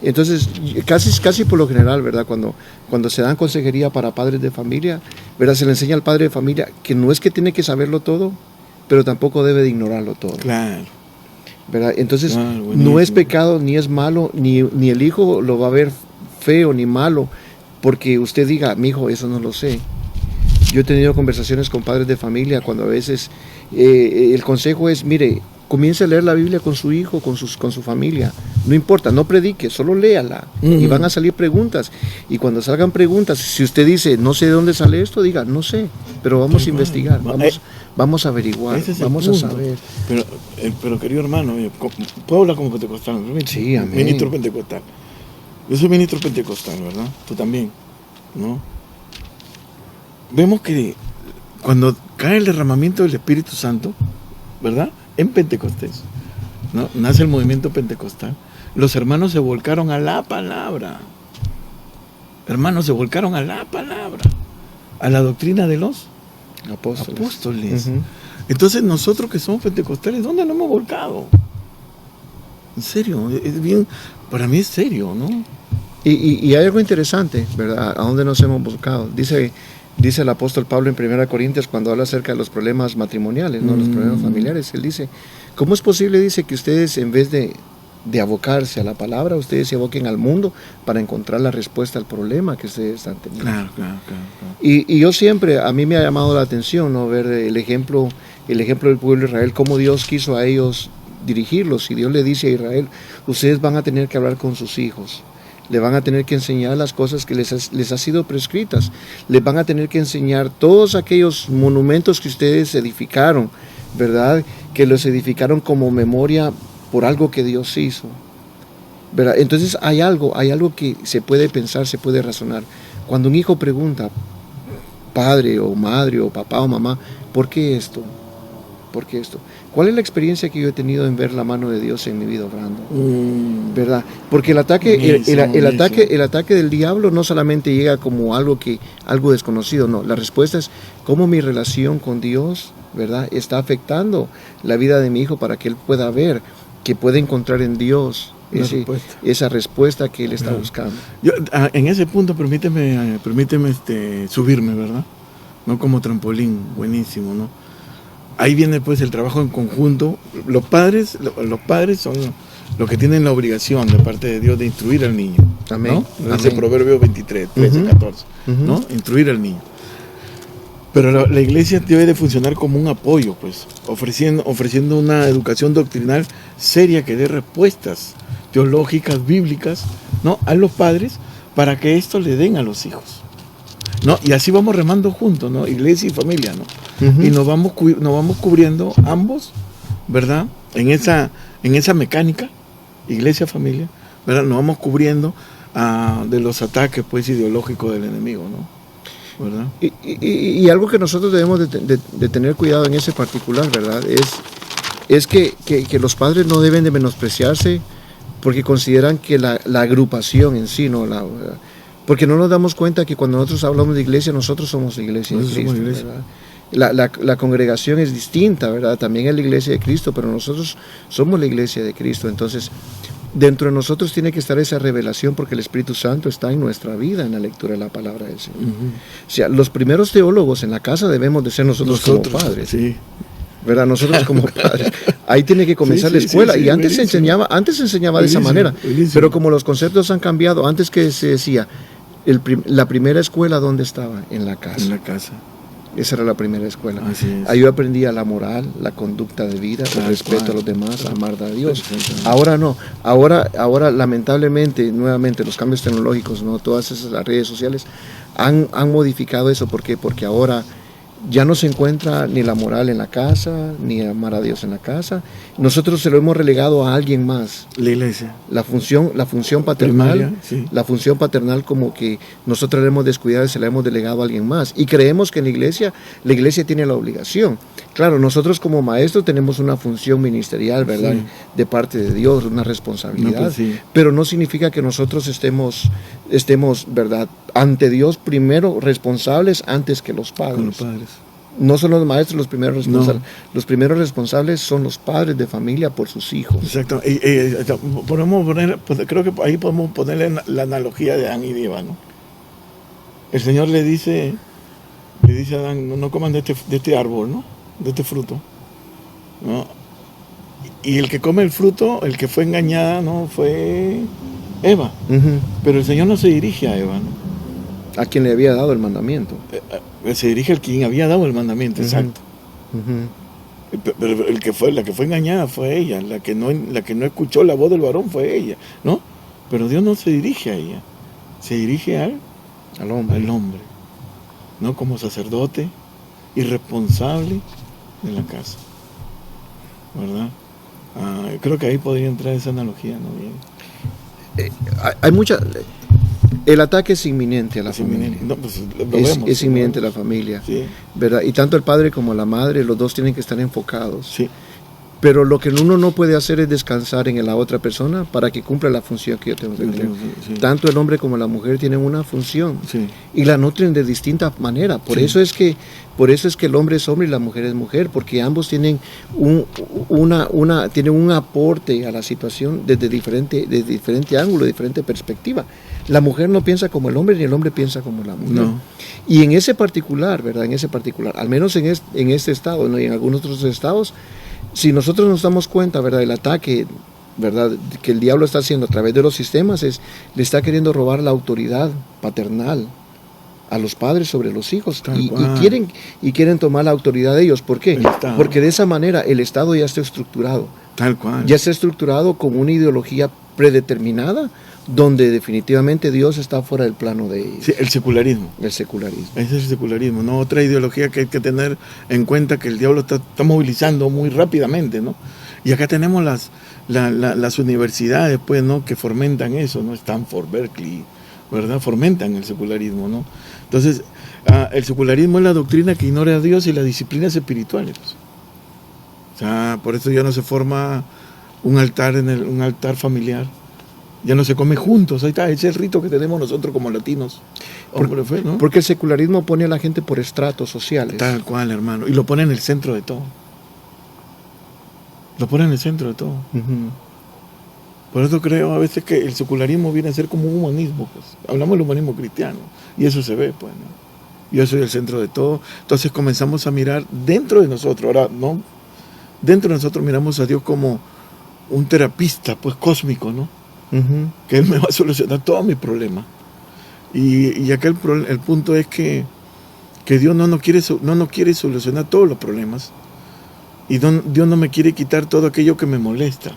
Speaker 2: Entonces, casi por lo general, ¿verdad? Cuando se dan consejería para padres de familia, ¿verdad? Se le enseña al padre de familia que no es que tiene que saberlo todo, pero tampoco debe de ignorarlo todo.
Speaker 1: Claro.
Speaker 2: ¿Verdad? Entonces, no es pecado, ni es malo, ni el hijo lo va a ver feo ni malo, porque usted diga, mi hijo, eso no lo sé. Yo he tenido conversaciones con padres de familia cuando a veces el consejo es, mire, comience a leer la Biblia con su hijo, con su familia. No importa, no predique, solo léala. Y van a salir preguntas. Y cuando salgan preguntas, si usted dice, no sé de dónde sale esto, diga, no sé, pero vamos a investigar, vamos a averiguar, vamos a saber.
Speaker 1: Pero querido hermano, ¿puedo hablar como pentecostal?
Speaker 2: Sí, amén.
Speaker 1: Ministro pentecostal. Yo soy ministro pentecostal, ¿verdad? Tú también, ¿no? Vemos que cuando cae el derramamiento del Espíritu Santo, ¿verdad? En Pentecostés, ¿no? Nace el movimiento pentecostal. Los hermanos se volcaron a la palabra. Hermanos, se volcaron a la palabra, a la doctrina de los apóstoles. Entonces nosotros que somos pentecostales, ¿dónde nos hemos volcado? En serio, es bien, para mí es serio, ¿no?
Speaker 2: Y hay algo interesante, ¿verdad? ¿A dónde nos hemos volcado? Dice el apóstol Pablo en 1 Corintios cuando habla acerca de los problemas matrimoniales, ¿no? Los problemas familiares. Él dice, ¿cómo es posible? Dice que ustedes en vez de abocarse a la palabra, ustedes se aboquen al mundo para encontrar la respuesta al problema que ustedes están teniendo.
Speaker 1: Claro.
Speaker 2: Y yo siempre, a mí me ha llamado la atención, ¿no? Ver el ejemplo del pueblo de Israel, cómo Dios quiso a ellos dirigirlos. Y Dios le dice a Israel, ustedes van a tener que hablar con sus hijos. Le van a tener que enseñar las cosas que les ha sido prescritas. Les van a tener que enseñar todos aquellos monumentos que ustedes edificaron, ¿verdad? Que los edificaron como memoria por algo que Dios hizo, ¿verdad? Entonces hay algo que se puede pensar, se puede razonar. Cuando un hijo pregunta, padre o madre o papá o mamá, ¿por qué esto? ¿Por qué esto? ¿Cuál es la experiencia que yo he tenido en ver la mano de Dios en mi vida obrando? ¿Verdad? Porque el ataque del diablo no solamente llega como algo desconocido, no. La respuesta es cómo mi relación con Dios, ¿verdad?, está afectando la vida de mi hijo para que él pueda ver, que puede encontrar en Dios esa respuesta que él está buscando.
Speaker 1: Yo, en ese punto, permíteme subirme, ¿verdad? No como trampolín, buenísimo, ¿no? Ahí viene pues el trabajo en conjunto. Los padres son los que tienen la obligación de parte de Dios de instruir al niño.
Speaker 2: Amén.
Speaker 1: ¿No? Dice Proverbios 23, 13, 14, ¿no? Instruir al niño. Pero la iglesia debe de funcionar como un apoyo, pues, ofreciendo una educación doctrinal seria que dé respuestas teológicas, bíblicas, ¿no?, a los padres para que esto le den a los hijos, ¿no? Y así vamos remando juntos, ¿no? Iglesia y familia, ¿no? Y nos vamos cubriendo ambos, ¿verdad? En esa mecánica, iglesia, familia, ¿verdad? Nos vamos cubriendo de los ataques, pues, ideológicos del enemigo, ¿no? ¿Verdad?
Speaker 2: Y algo que nosotros debemos de tener cuidado en ese particular, ¿verdad?, es es que los padres no deben de menospreciarse porque consideran que la agrupación en sí, ¿no? Porque no nos damos cuenta que cuando nosotros hablamos de iglesia, nosotros somos la iglesia de Cristo, ¿verdad? La congregación es distinta, ¿verdad? También es la iglesia de Cristo, pero nosotros somos la iglesia de Cristo. Entonces, dentro de nosotros tiene que estar esa revelación porque el Espíritu Santo está en nuestra vida en la lectura de la palabra del Señor. O sea, los primeros teólogos en la casa debemos de ser nosotros como padres.
Speaker 1: Sí.
Speaker 2: ¿Verdad? Nosotros como padres. Ahí tiene que comenzar la escuela. Y antes se enseñaba de esa manera. Pero como los conceptos han cambiado, antes que se decía, la primera escuela, ¿dónde estaba? En la casa.
Speaker 1: En la casa.
Speaker 2: Esa era la primera escuela.
Speaker 1: Así es.
Speaker 2: Ahí yo aprendía la moral, la conducta de vida, el respeto a los demás, amar a Dios. Ahora no. Ahora lamentablemente, nuevamente, los cambios tecnológicos, ¿no? Todas esas las redes sociales han modificado eso. ¿Por qué? Porque ahora ya no se encuentra ni la moral en la casa, ni amar a Dios en la casa. Nosotros se lo hemos relegado a alguien más.
Speaker 1: La iglesia.
Speaker 2: La función paternal,
Speaker 1: primaria, sí.
Speaker 2: La función paternal como que nosotros la hemos descuidado y se la hemos delegado a alguien más. Y creemos que en la iglesia tiene la obligación. Claro, nosotros como maestros tenemos una función ministerial, ¿verdad? Sí. De parte de Dios, una responsabilidad.
Speaker 1: No, pues sí.
Speaker 2: Pero no significa que nosotros estemos, ¿verdad? Ante Dios primero responsables antes que los padres.
Speaker 1: Con los padres.
Speaker 2: No son los maestros los primeros responsables. No. Los primeros responsables son los padres de familia por sus hijos.
Speaker 1: Exacto. Creo que ahí podemos ponerle la analogía de Adán y Eva, ¿no? El Señor le dice a Adán, no coman de este árbol, ¿no? De este fruto, ¿no? Y el que come el fruto, el que fue engañada, ¿no? Fue Eva. Pero el Señor no se dirige a Eva, ¿no?
Speaker 2: A quien le había dado el mandamiento.
Speaker 1: Se dirige al quien había dado el mandamiento, exacto. Pero la que fue engañada fue ella, la que no escuchó la voz del varón fue ella, ¿no? Pero Dios no se dirige a ella, se dirige al hombre, ¿no? Como sacerdote y responsable de la casa, ¿verdad? Creo que ahí podría entrar esa analogía, ¿no? Bien.
Speaker 2: Hay mucha... El ataque es inminente a la familia.
Speaker 1: No, pues
Speaker 2: es inminente a la familia,
Speaker 1: sí.
Speaker 2: ¿Verdad? Y tanto el padre como la madre, los dos tienen que estar enfocados.
Speaker 1: Sí.
Speaker 2: Pero lo que uno no puede hacer es descansar en la otra persona para que cumpla la función que yo tengo que tener. Sí. Tanto el hombre como la mujer tienen una función,
Speaker 1: sí.
Speaker 2: Y la nutren de distinta manera. Por eso es que el hombre es hombre y la mujer es mujer, porque ambos tienen tienen un aporte a la situación desde diferente ángulo, diferente perspectiva. La mujer no piensa como el hombre ni el hombre piensa como la mujer.
Speaker 1: No.
Speaker 2: Y en ese particular, ¿verdad? Al menos en este estado, ¿no? Y en algunos otros estados, si nosotros nos damos cuenta, ¿verdad? El ataque, ¿verdad? Que el diablo está haciendo a través de los sistemas le está queriendo robar la autoridad paternal a los padres sobre los hijos y quieren tomar la autoridad de ellos. ¿Por qué? Porque de esa manera el Estado ya está estructurado.
Speaker 1: Tal cual.
Speaker 2: Ya está estructurado con una ideología predeterminada donde definitivamente Dios está fuera del plano de ellos.
Speaker 1: Sí, el secularismo.
Speaker 2: El secularismo.
Speaker 1: Ese es el secularismo, ¿no? Otra ideología que hay que tener en cuenta que el diablo está movilizando muy rápidamente, ¿no? Y acá tenemos las universidades, pues, ¿no? Que fomentan eso, ¿no? Stanford, Berkeley, ¿verdad? Fomentan el secularismo, ¿no? Entonces, el secularismo es la doctrina que ignora a Dios y las disciplinas espirituales. O sea, por eso ya no se forma un altar familiar. Ya no se come juntos, ahí está, ese es el rito que tenemos nosotros como latinos. ¿No?
Speaker 2: Porque el secularismo pone a la gente por estratos sociales.
Speaker 1: Tal cual, hermano, y lo pone en el centro de todo. Lo pone en el centro de todo. Por eso creo a veces que el secularismo viene a ser como un humanismo, pues. Hablamos del humanismo cristiano, y eso se ve, pues, ¿no? Yo soy el centro de todo. Entonces comenzamos a mirar dentro de nosotros, ahora, ¿no? Dentro de nosotros miramos a Dios como un terapista, pues, cósmico, ¿no? Que Él me va a solucionar todos mis problemas. Y acá el punto es que Dios no nos quiere solucionar todos los problemas. Y Dios no me quiere quitar todo aquello que me molesta.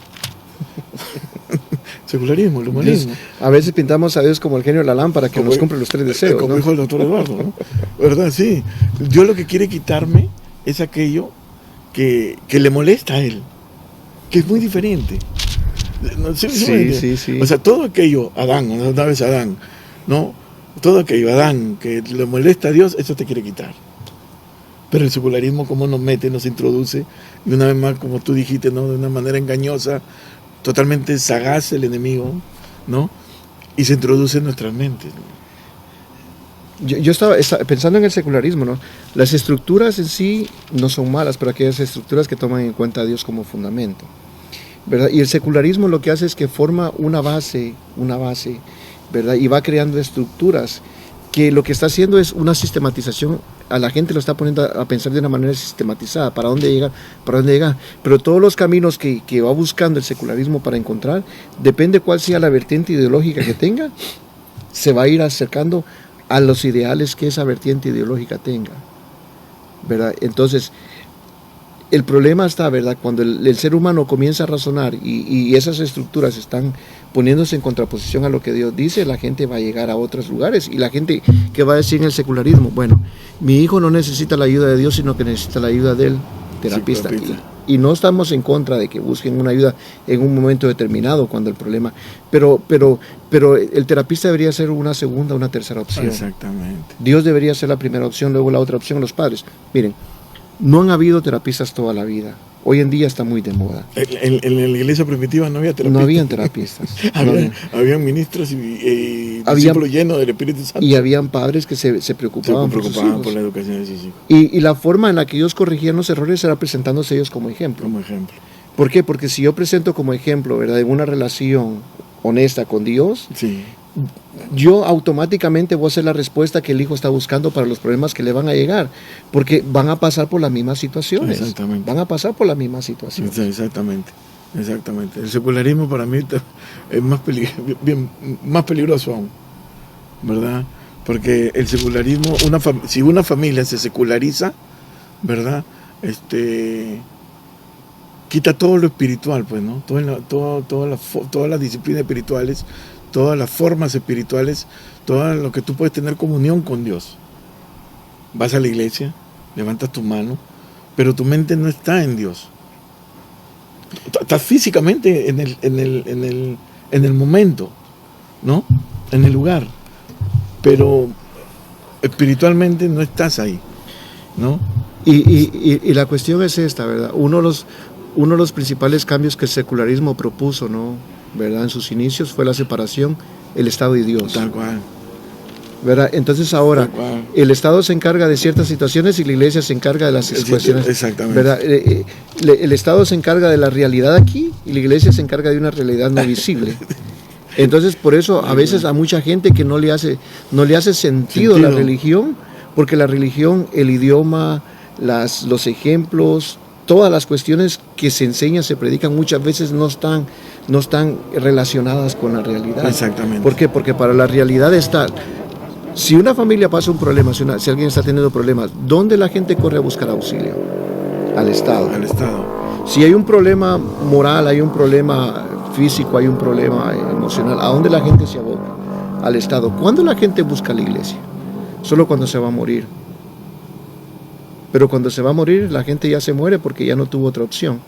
Speaker 1: Secularismo, el humanismo.
Speaker 2: A veces pintamos a Dios como el genio de la lámpara que nos cumple los 3 deseos.
Speaker 1: Como
Speaker 2: ¿no?
Speaker 1: dijo el doctor Eduardo, ¿no? ¿Verdad? Sí. Dios lo que quiere quitarme es aquello que le molesta a Él, que es muy diferente.
Speaker 2: Sí.
Speaker 1: O sea, todo aquello, Adán, una vez Adán, ¿no? Todo aquello, Adán, que le molesta a Dios, eso te quiere quitar. Pero el secularismo, como nos mete, nos introduce, y una vez más, como tú dijiste, ¿no? De una manera engañosa, totalmente sagaz el enemigo, ¿no? Y se introduce en nuestras mentes, ¿no?
Speaker 2: Yo estaba pensando en el secularismo, ¿no? Las estructuras en sí no son malas, pero aquellas estructuras que toman en cuenta a Dios como fundamento, ¿verdad? Y el secularismo lo que hace es que forma una base, ¿verdad? Y va creando estructuras que lo que está haciendo es una sistematización. A la gente lo está poniendo a pensar de una manera sistematizada, para dónde llegar, pero todos los caminos que va buscando el secularismo para encontrar, depende cuál sea la vertiente ideológica que tenga, se va a ir acercando a los ideales que esa vertiente ideológica tenga, ¿verdad? Entonces, el problema está, ¿verdad? Cuando el ser humano comienza a razonar y esas estructuras están poniéndose en contraposición a lo que Dios dice, la gente va a llegar a otros lugares. Y la gente que va a decir en el secularismo, bueno, mi hijo no necesita la ayuda de Dios, sino que necesita la ayuda del terapista. Sí, y no estamos en contra de que busquen una ayuda en un momento determinado cuando el problema... Pero el terapista debería ser una segunda, una tercera opción.
Speaker 1: Exactamente.
Speaker 2: Dios debería ser la primera opción, luego la otra opción, los padres. Miren, no han habido terapistas toda la vida. Hoy en día está muy de moda.
Speaker 1: En la iglesia primitiva no había terapistas.
Speaker 2: No habían terapistas.
Speaker 1: Habían ministros y discípulos llenos del Espíritu Santo.
Speaker 2: Y habían padres que se preocupaban
Speaker 1: por la educación de sus hijos.
Speaker 2: Y la forma en la que ellos corregían los errores era presentándose ellos como ejemplo. ¿Por qué? Porque si yo presento como ejemplo, ¿verdad?, en una relación honesta con Dios,
Speaker 1: sí,
Speaker 2: yo automáticamente voy a hacer la respuesta que el hijo está buscando para los problemas que le van a llegar, porque van a pasar por las mismas situaciones.
Speaker 1: Exactamente.
Speaker 2: Van a pasar por las mismas situaciones.
Speaker 1: Exactamente. El secularismo para mí es más peligroso aún, ¿verdad? Porque el secularismo, si una familia se seculariza, ¿verdad? Quita todo lo espiritual, pues, ¿no? Todas las disciplinas espirituales, todas las formas espirituales, todo lo que tú puedes tener comunión con Dios. Vas a la iglesia, levantas tu mano, pero tu mente no está en Dios. Estás físicamente en el momento, ¿no? En el lugar, pero espiritualmente no estás ahí, ¿no?
Speaker 2: Y la cuestión es esta, ¿verdad? Uno de los principales cambios que el secularismo propuso, ¿no?, ¿verdad?, en sus inicios fue la separación, el Estado y Dios.
Speaker 1: Tal cual.
Speaker 2: ¿Verdad? Entonces ahora el Estado se encarga de ciertas situaciones y la Iglesia se encarga de las cuestiones.
Speaker 1: Exactamente.
Speaker 2: ¿Verdad? El Estado se encarga de la realidad aquí y la Iglesia se encarga de una realidad no visible. Entonces, por eso a veces a mucha gente que no le hace sentido la religión, porque la religión, el idioma, los ejemplos, todas las cuestiones que se enseñan, se predican, muchas veces no están relacionadas con la realidad.
Speaker 1: Exactamente.
Speaker 2: ¿Por qué? Porque para la realidad está... Si una familia pasa un problema, si alguien está teniendo problemas, ¿dónde la gente corre a buscar auxilio? Al Estado. Si hay un problema moral, hay un problema físico, hay un problema emocional, ¿a dónde la gente se aboca? Al Estado. ¿Cuándo la gente busca a la iglesia? Solo cuando se va a morir. Pero cuando se va a morir, la gente ya se muere porque ya no tuvo otra opción.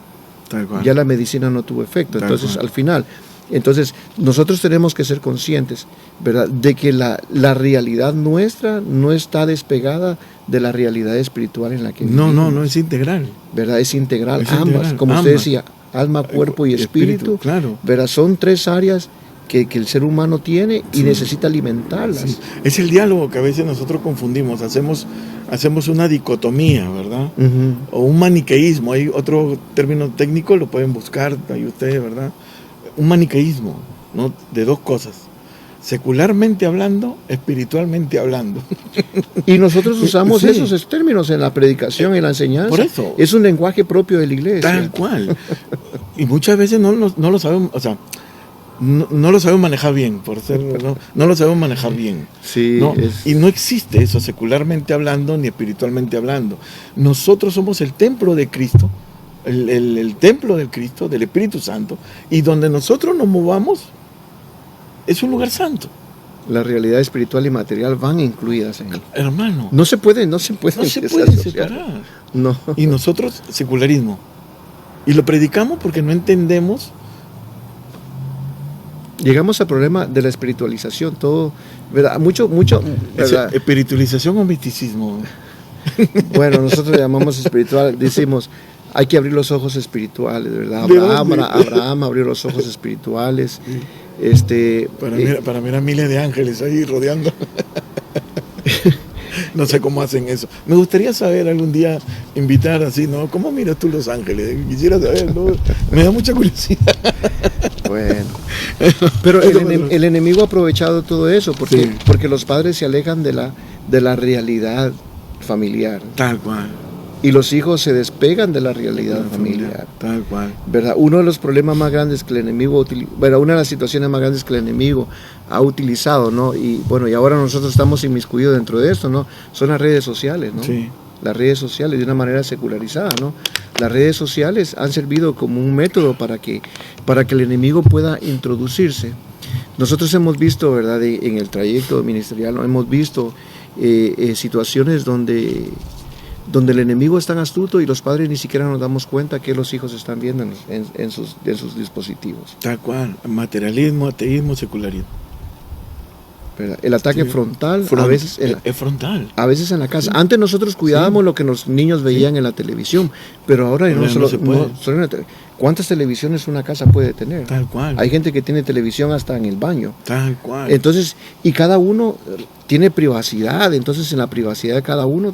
Speaker 1: Tal cual.
Speaker 2: Ya la medicina no tuvo efecto. Entonces, al final... Entonces, nosotros tenemos que ser conscientes, ¿verdad?, de que la realidad nuestra no está despegada de la realidad espiritual en la que vivimos.
Speaker 1: No, es integral.
Speaker 2: ¿Verdad? Es integral, ambas. Como usted decía, alma, cuerpo y espíritu.
Speaker 1: Claro.
Speaker 2: ¿Verdad? Son tres áreas que el ser humano tiene y necesita alimentarlas.
Speaker 1: Sí. Es el diálogo que a veces nosotros confundimos. Hacemos una dicotomía, ¿verdad? Uh-huh. O un maniqueísmo. Hay otro término técnico, lo pueden buscar ahí ustedes, ¿verdad? Un maniqueísmo, ¿no?, de dos cosas: secularmente hablando, espiritualmente hablando.
Speaker 2: Y nosotros usamos esos términos en la predicación, en la enseñanza.
Speaker 1: Por eso.
Speaker 2: Es un lenguaje propio de la iglesia.
Speaker 1: Tal cual. Y muchas veces no lo sabemos, o sea, no lo sabemos manejar bien, no lo sabemos manejar bien.
Speaker 2: Sí,
Speaker 1: ¿no? Y no existe eso, secularmente hablando ni espiritualmente hablando. Nosotros somos el templo de Cristo. El templo del Cristo, del Espíritu Santo, y donde nosotros nos movamos es un lugar santo.
Speaker 2: La realidad espiritual y material van incluidas en él.
Speaker 1: Hermano.
Speaker 2: No se puede
Speaker 1: separar.
Speaker 2: No.
Speaker 1: Y nosotros, secularismo. Y lo predicamos porque no entendemos.
Speaker 2: Llegamos al problema de la espiritualización, todo, ¿verdad? Mucho, ¿verdad?
Speaker 1: ¿Espiritualización o misticismo?
Speaker 2: Bueno, nosotros le llamamos espiritual, decimos, hay que abrir los ojos espirituales, ¿verdad? Abraham abrió los ojos espirituales.
Speaker 1: Para mirar miles de ángeles ahí rodeando. No sé cómo hacen eso. Me gustaría saber algún día, invitar así, ¿no? ¿Cómo miras tú los ángeles? Quisiera saber, ¿no? Me da mucha curiosidad.
Speaker 2: Bueno, pero el enemigo ha aprovechado todo eso porque los padres se alejan de la realidad familiar.
Speaker 1: Tal cual.
Speaker 2: Y los hijos se despegan de la realidad familiar.
Speaker 1: Tal cual.
Speaker 2: ¿Verdad? Uno de los problemas más grandes que el enemigo, una de las situaciones más grandes que el enemigo ha utilizado, ¿no? Y bueno, y ahora nosotros estamos inmiscuidos dentro de esto, ¿no? Son las redes sociales, ¿no?
Speaker 1: Sí.
Speaker 2: Las redes sociales de una manera secularizada, ¿no? Las redes sociales han servido como un método para que el enemigo pueda introducirse. Nosotros hemos visto, ¿verdad? En el trayecto ministerial, ¿no? Hemos visto situaciones donde el enemigo es tan astuto y los padres ni siquiera nos damos cuenta que los hijos están viendo en sus dispositivos.
Speaker 1: Tal cual, materialismo, ateísmo, secularismo.
Speaker 2: ¿Verdad? El ataque frontal, a veces
Speaker 1: es frontal.
Speaker 2: A veces en la casa. Antes nosotros cuidábamos lo que los niños veían en la televisión, pero ahora no se puede. ¿Cuántas televisiones una casa puede tener?
Speaker 1: Tal cual.
Speaker 2: Hay gente que tiene televisión hasta en el baño.
Speaker 1: Tal cual.
Speaker 2: Entonces, y cada uno tiene privacidad, entonces en la privacidad de cada uno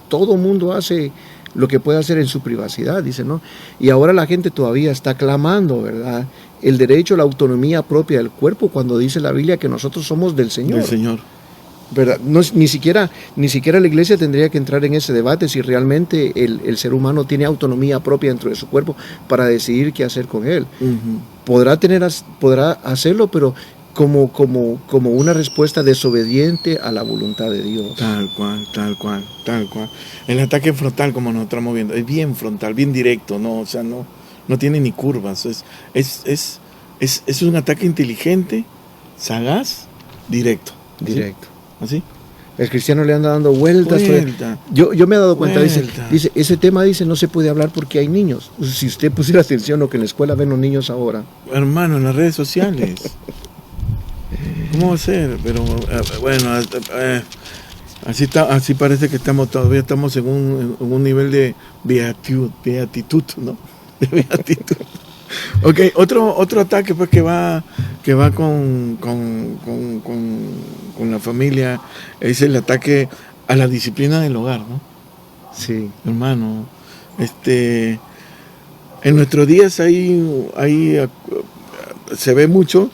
Speaker 2: todo mundo hace lo que puede hacer en su privacidad, dice, ¿no? Y ahora la gente todavía está clamando, ¿verdad? El derecho a la autonomía propia del cuerpo cuando dice la Biblia que nosotros somos del Señor.
Speaker 1: Del Señor.
Speaker 2: ¿Verdad? No, ni siquiera la iglesia tendría que entrar en ese debate si realmente el ser humano tiene autonomía propia dentro de su cuerpo para decidir qué hacer con él. Uh-huh. Podrá hacerlo, pero como una respuesta desobediente a la voluntad de Dios.
Speaker 1: Tal cual. El ataque frontal, como nos estamos viendo, es bien frontal, bien directo, ¿no? O sea, no tiene ni curvas. Es un ataque inteligente, sagaz, directo.
Speaker 2: Directo.
Speaker 1: ¿Así?
Speaker 2: El cristiano le anda dando vueltas. Yo me he dado cuenta, dice, ese tema no se puede hablar porque hay niños. Si usted pusiera atención a lo que en la escuela ven los niños ahora.
Speaker 1: Hermano, en las redes sociales. ¿Cómo va a ser? Pero bueno, así parece que todavía estamos en un nivel de beatitud, ¿no? De beatitud. Ok, otro ataque pues que va con la familia es el ataque a la disciplina del hogar, ¿no?
Speaker 2: Sí.
Speaker 1: Hermano, en nuestros días ahí se ve mucho,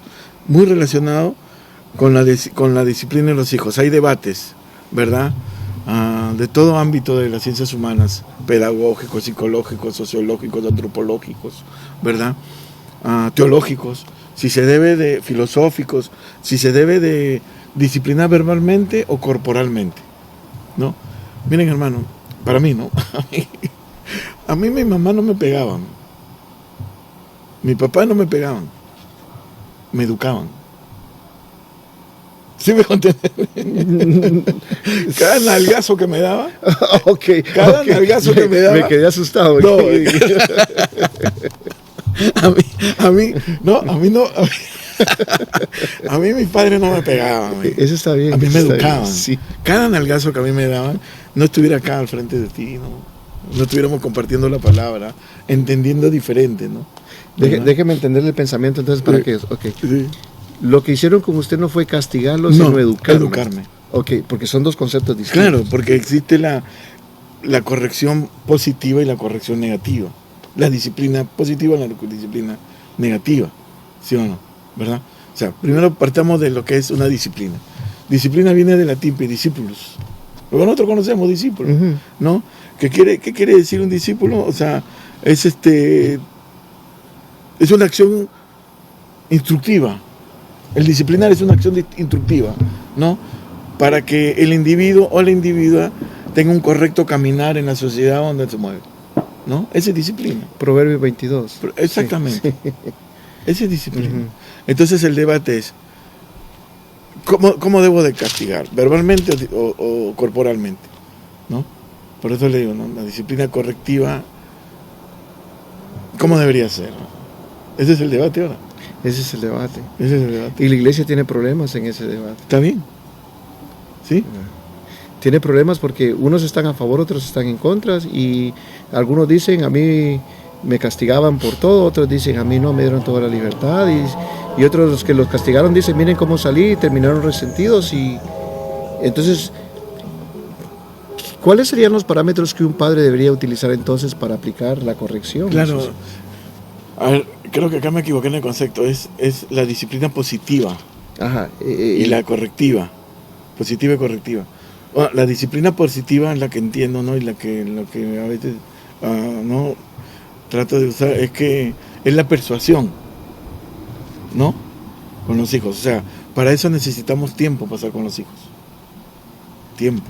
Speaker 1: muy relacionado con la disciplina de los hijos. Hay debates, ¿verdad? De todo ámbito de las ciencias humanas, pedagógicos, psicológicos, sociológicos, antropológicos, ¿verdad? Teológicos, filosóficos, si se debe de disciplinar verbalmente o corporalmente, ¿no? Miren, hermano, para mí, ¿no? A mí mi mamá no me pegaban, mi papá no me pegaban, me educaban. ¿Sí me contesté? Cada nalgazo que me daba. Nalgazo que me daba.
Speaker 2: Me quedé asustado.
Speaker 1: No, a mí no. A mí mis padres no me pegaban.
Speaker 2: Eso está bien.
Speaker 1: A mí me educaban.
Speaker 2: Sí.
Speaker 1: Cada nalgazo que a mí me daban, no estuviera acá al frente de ti, no estuviéramos compartiendo la palabra, entendiendo diferente, ¿no?
Speaker 2: Déjeme entender el pensamiento entonces para que... Okay. Sí. Lo que hicieron con usted no fue castigarlo, sino educarme. Ok, porque son dos conceptos distintos.
Speaker 1: Claro, porque existe la corrección positiva y la corrección negativa. La disciplina positiva y la disciplina negativa. ¿Sí o no? ¿Verdad? O sea, primero partamos de lo que es una disciplina. Disciplina viene del latín discípulos. Porque nosotros conocemos discípulos, uh-huh. ¿No? ¿Qué quiere decir un discípulo? O sea, es una acción instructiva. El disciplinar es una acción instructiva, ¿no? Para que el individuo o la individua tenga un correcto caminar en la sociedad donde se mueve, ¿no? Esa es disciplina.
Speaker 2: Proverbio 22.
Speaker 1: Exactamente.
Speaker 2: Sí.
Speaker 1: Esa es disciplina.
Speaker 2: Uh-huh.
Speaker 1: Entonces el debate es, ¿cómo debo de castigar? ¿Verbalmente o corporalmente? ¿No? Por eso le digo, ¿no? La disciplina correctiva, ¿cómo debería ser? Ese es el debate ahora.
Speaker 2: Ese es el debate.
Speaker 1: Ese es el debate.
Speaker 2: Y la iglesia tiene problemas en ese debate.
Speaker 1: ¿Está bien? ¿Sí?
Speaker 2: tiene problemas porque unos están a favor, otros están en contra, y algunos dicen, a mí me castigaban por todo, otros dicen, a mí no, me dieron toda la libertad, y otros los que los castigaron dicen, miren cómo salí, y terminaron resentidos. Y entonces, ¿cuáles serían los parámetros que un padre debería utilizar entonces para aplicar la corrección?
Speaker 1: Claro, a ver, creo que acá me equivoqué en el concepto, es la disciplina positiva.
Speaker 2: Ajá,
Speaker 1: y la correctiva, positiva y correctiva. Bueno, la disciplina positiva es la que entiendo, ¿no? Y lo que a veces no trato de usar es que es la persuasión, ¿no? Con los hijos. O sea, para eso necesitamos tiempo pasar con los hijos. Tiempo.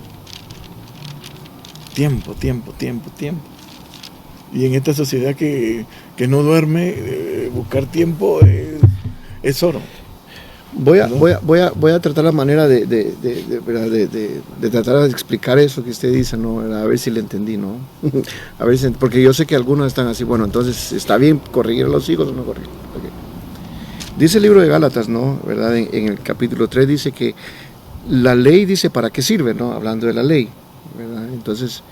Speaker 1: Y en esta sociedad que no duerme, buscar tiempo es oro.
Speaker 2: Voy a tratar la manera de tratar de explicar eso que usted dice, ¿no? A ver si le entendí, ¿no? A ver si, porque yo sé que algunos están así, bueno, entonces, ¿está bien corregir a los hijos o no corregir? Okay. Dice el libro de Gálatas, ¿no? ¿Verdad? En el capítulo 3 dice que la ley dice para qué sirve, ¿no? Hablando de la ley, ¿verdad? Entonces,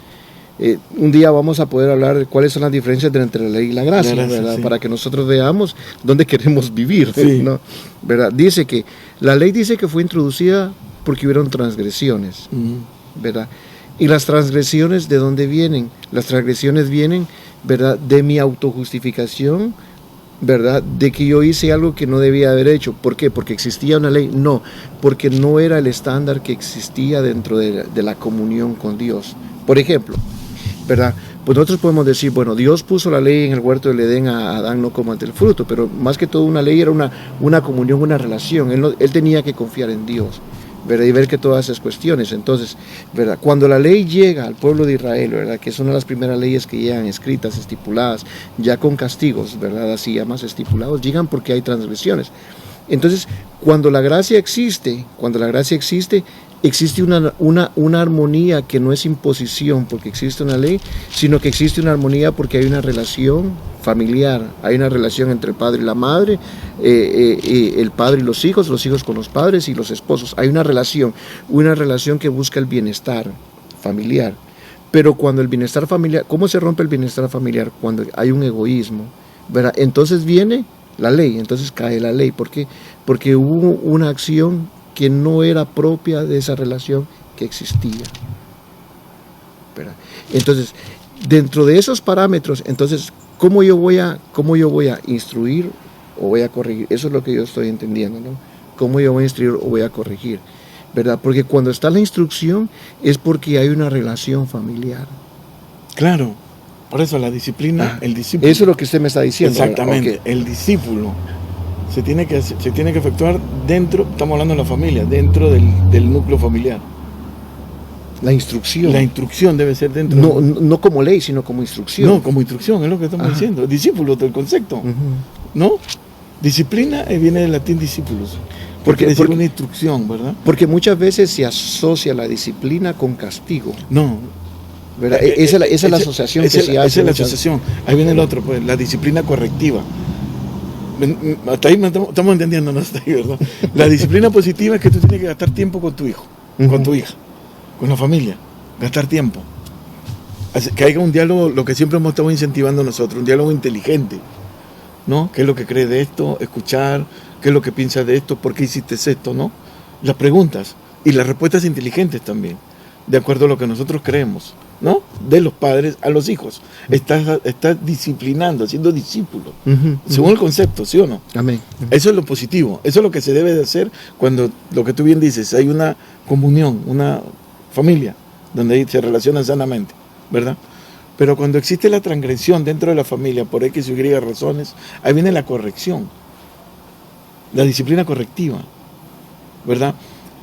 Speaker 2: un día vamos a poder hablar de cuáles son las diferencias entre la ley y la gracia, ¿verdad? Sí. Para que nosotros veamos dónde queremos vivir, sí. ¿No? ¿Verdad? Dice que la ley dice que fue introducida porque hubieron transgresiones, ¿verdad? Y las transgresiones, ¿de dónde vienen? Las transgresiones vienen, ¿verdad? De mi autojustificación, ¿verdad? De que yo hice algo que no debía haber hecho. ¿Por qué? ¿Porque existía una ley? No, porque no era el estándar que existía dentro de la comunión con Dios. Por ejemplo, ¿verdad? Pues nosotros podemos decir, bueno, Dios puso la ley en el huerto del Edén a Adán, no comas del fruto, pero más que todo una ley era una comunión, una relación. Él tenía que confiar en Dios, ¿verdad? Y ver que todas esas cuestiones. Entonces, ¿verdad? Cuando la ley llega al pueblo de Israel, ¿verdad? Que es una de las primeras leyes que llegan escritas, estipuladas, ya con castigos, ¿verdad? Así ya más estipulados, llegan porque hay transgresiones. Entonces, cuando la gracia existe, existe una armonía que no es imposición porque existe una ley, sino que existe una armonía porque hay una relación familiar, hay una relación entre el padre y la madre, el padre y los hijos con los padres y los esposos. Hay una relación que busca el bienestar familiar. Pero cuando el bienestar familiar, ¿cómo se rompe el bienestar familiar? Cuando hay un egoísmo, ¿verdad? Entonces viene la ley, entonces cae la ley. ¿Por qué? Porque hubo una acción que no era propia de esa relación que existía, ¿verdad? Entonces, dentro de esos parámetros, entonces, ¿cómo yo voy a instruir o voy a corregir? Eso es lo que yo estoy entendiendo, ¿no? ¿Cómo yo voy a instruir o voy a corregir? ¿Verdad? Porque cuando está la instrucción es porque hay una relación familiar.
Speaker 1: Claro, por eso la disciplina, el discípulo.
Speaker 2: Eso es lo que usted me está diciendo.
Speaker 1: Exactamente, okay. El discípulo se tiene que efectuar dentro, estamos hablando de la familia, dentro del núcleo familiar.
Speaker 2: La instrucción.
Speaker 1: La instrucción debe ser dentro.
Speaker 2: No como ley, sino como instrucción.
Speaker 1: No, como instrucción, es lo que estamos diciendo. Discípulo del concepto. ¿No? Disciplina viene del latín discípulos. Porque es una instrucción, ¿verdad?
Speaker 2: Porque muchas veces se asocia la disciplina con castigo.
Speaker 1: No.
Speaker 2: ¿Verdad? Esa es la asociación que se hace.
Speaker 1: Esa es la asociación. Ahí viene el otro, pues, la disciplina correctiva. Hasta ahí estamos entendiendo, ¿no? Hasta ahí, ¿verdad? La disciplina positiva es que tú tienes que gastar tiempo con tu hijo, con tu hija, con la familia, gastar tiempo. Que haya un diálogo, lo que siempre hemos estado incentivando nosotros, un diálogo inteligente, ¿no? ¿Qué es lo que crees de esto? Escuchar, ¿qué es lo que piensas de esto? ¿Por qué hiciste esto? ¿No? Las preguntas y las respuestas inteligentes también, de acuerdo a lo que nosotros creemos, ¿no? De los padres a los hijos. Estás disciplinando, haciendo discípulo, según el concepto, ¿sí o no?
Speaker 2: Amén.
Speaker 1: Eso es lo positivo, eso es lo que se debe de hacer cuando, lo que tú bien dices, hay una comunión, una familia, donde se relacionan sanamente, ¿verdad? Pero cuando existe la transgresión dentro de la familia, por X o Y razones, ahí viene la corrección, la disciplina correctiva, ¿verdad?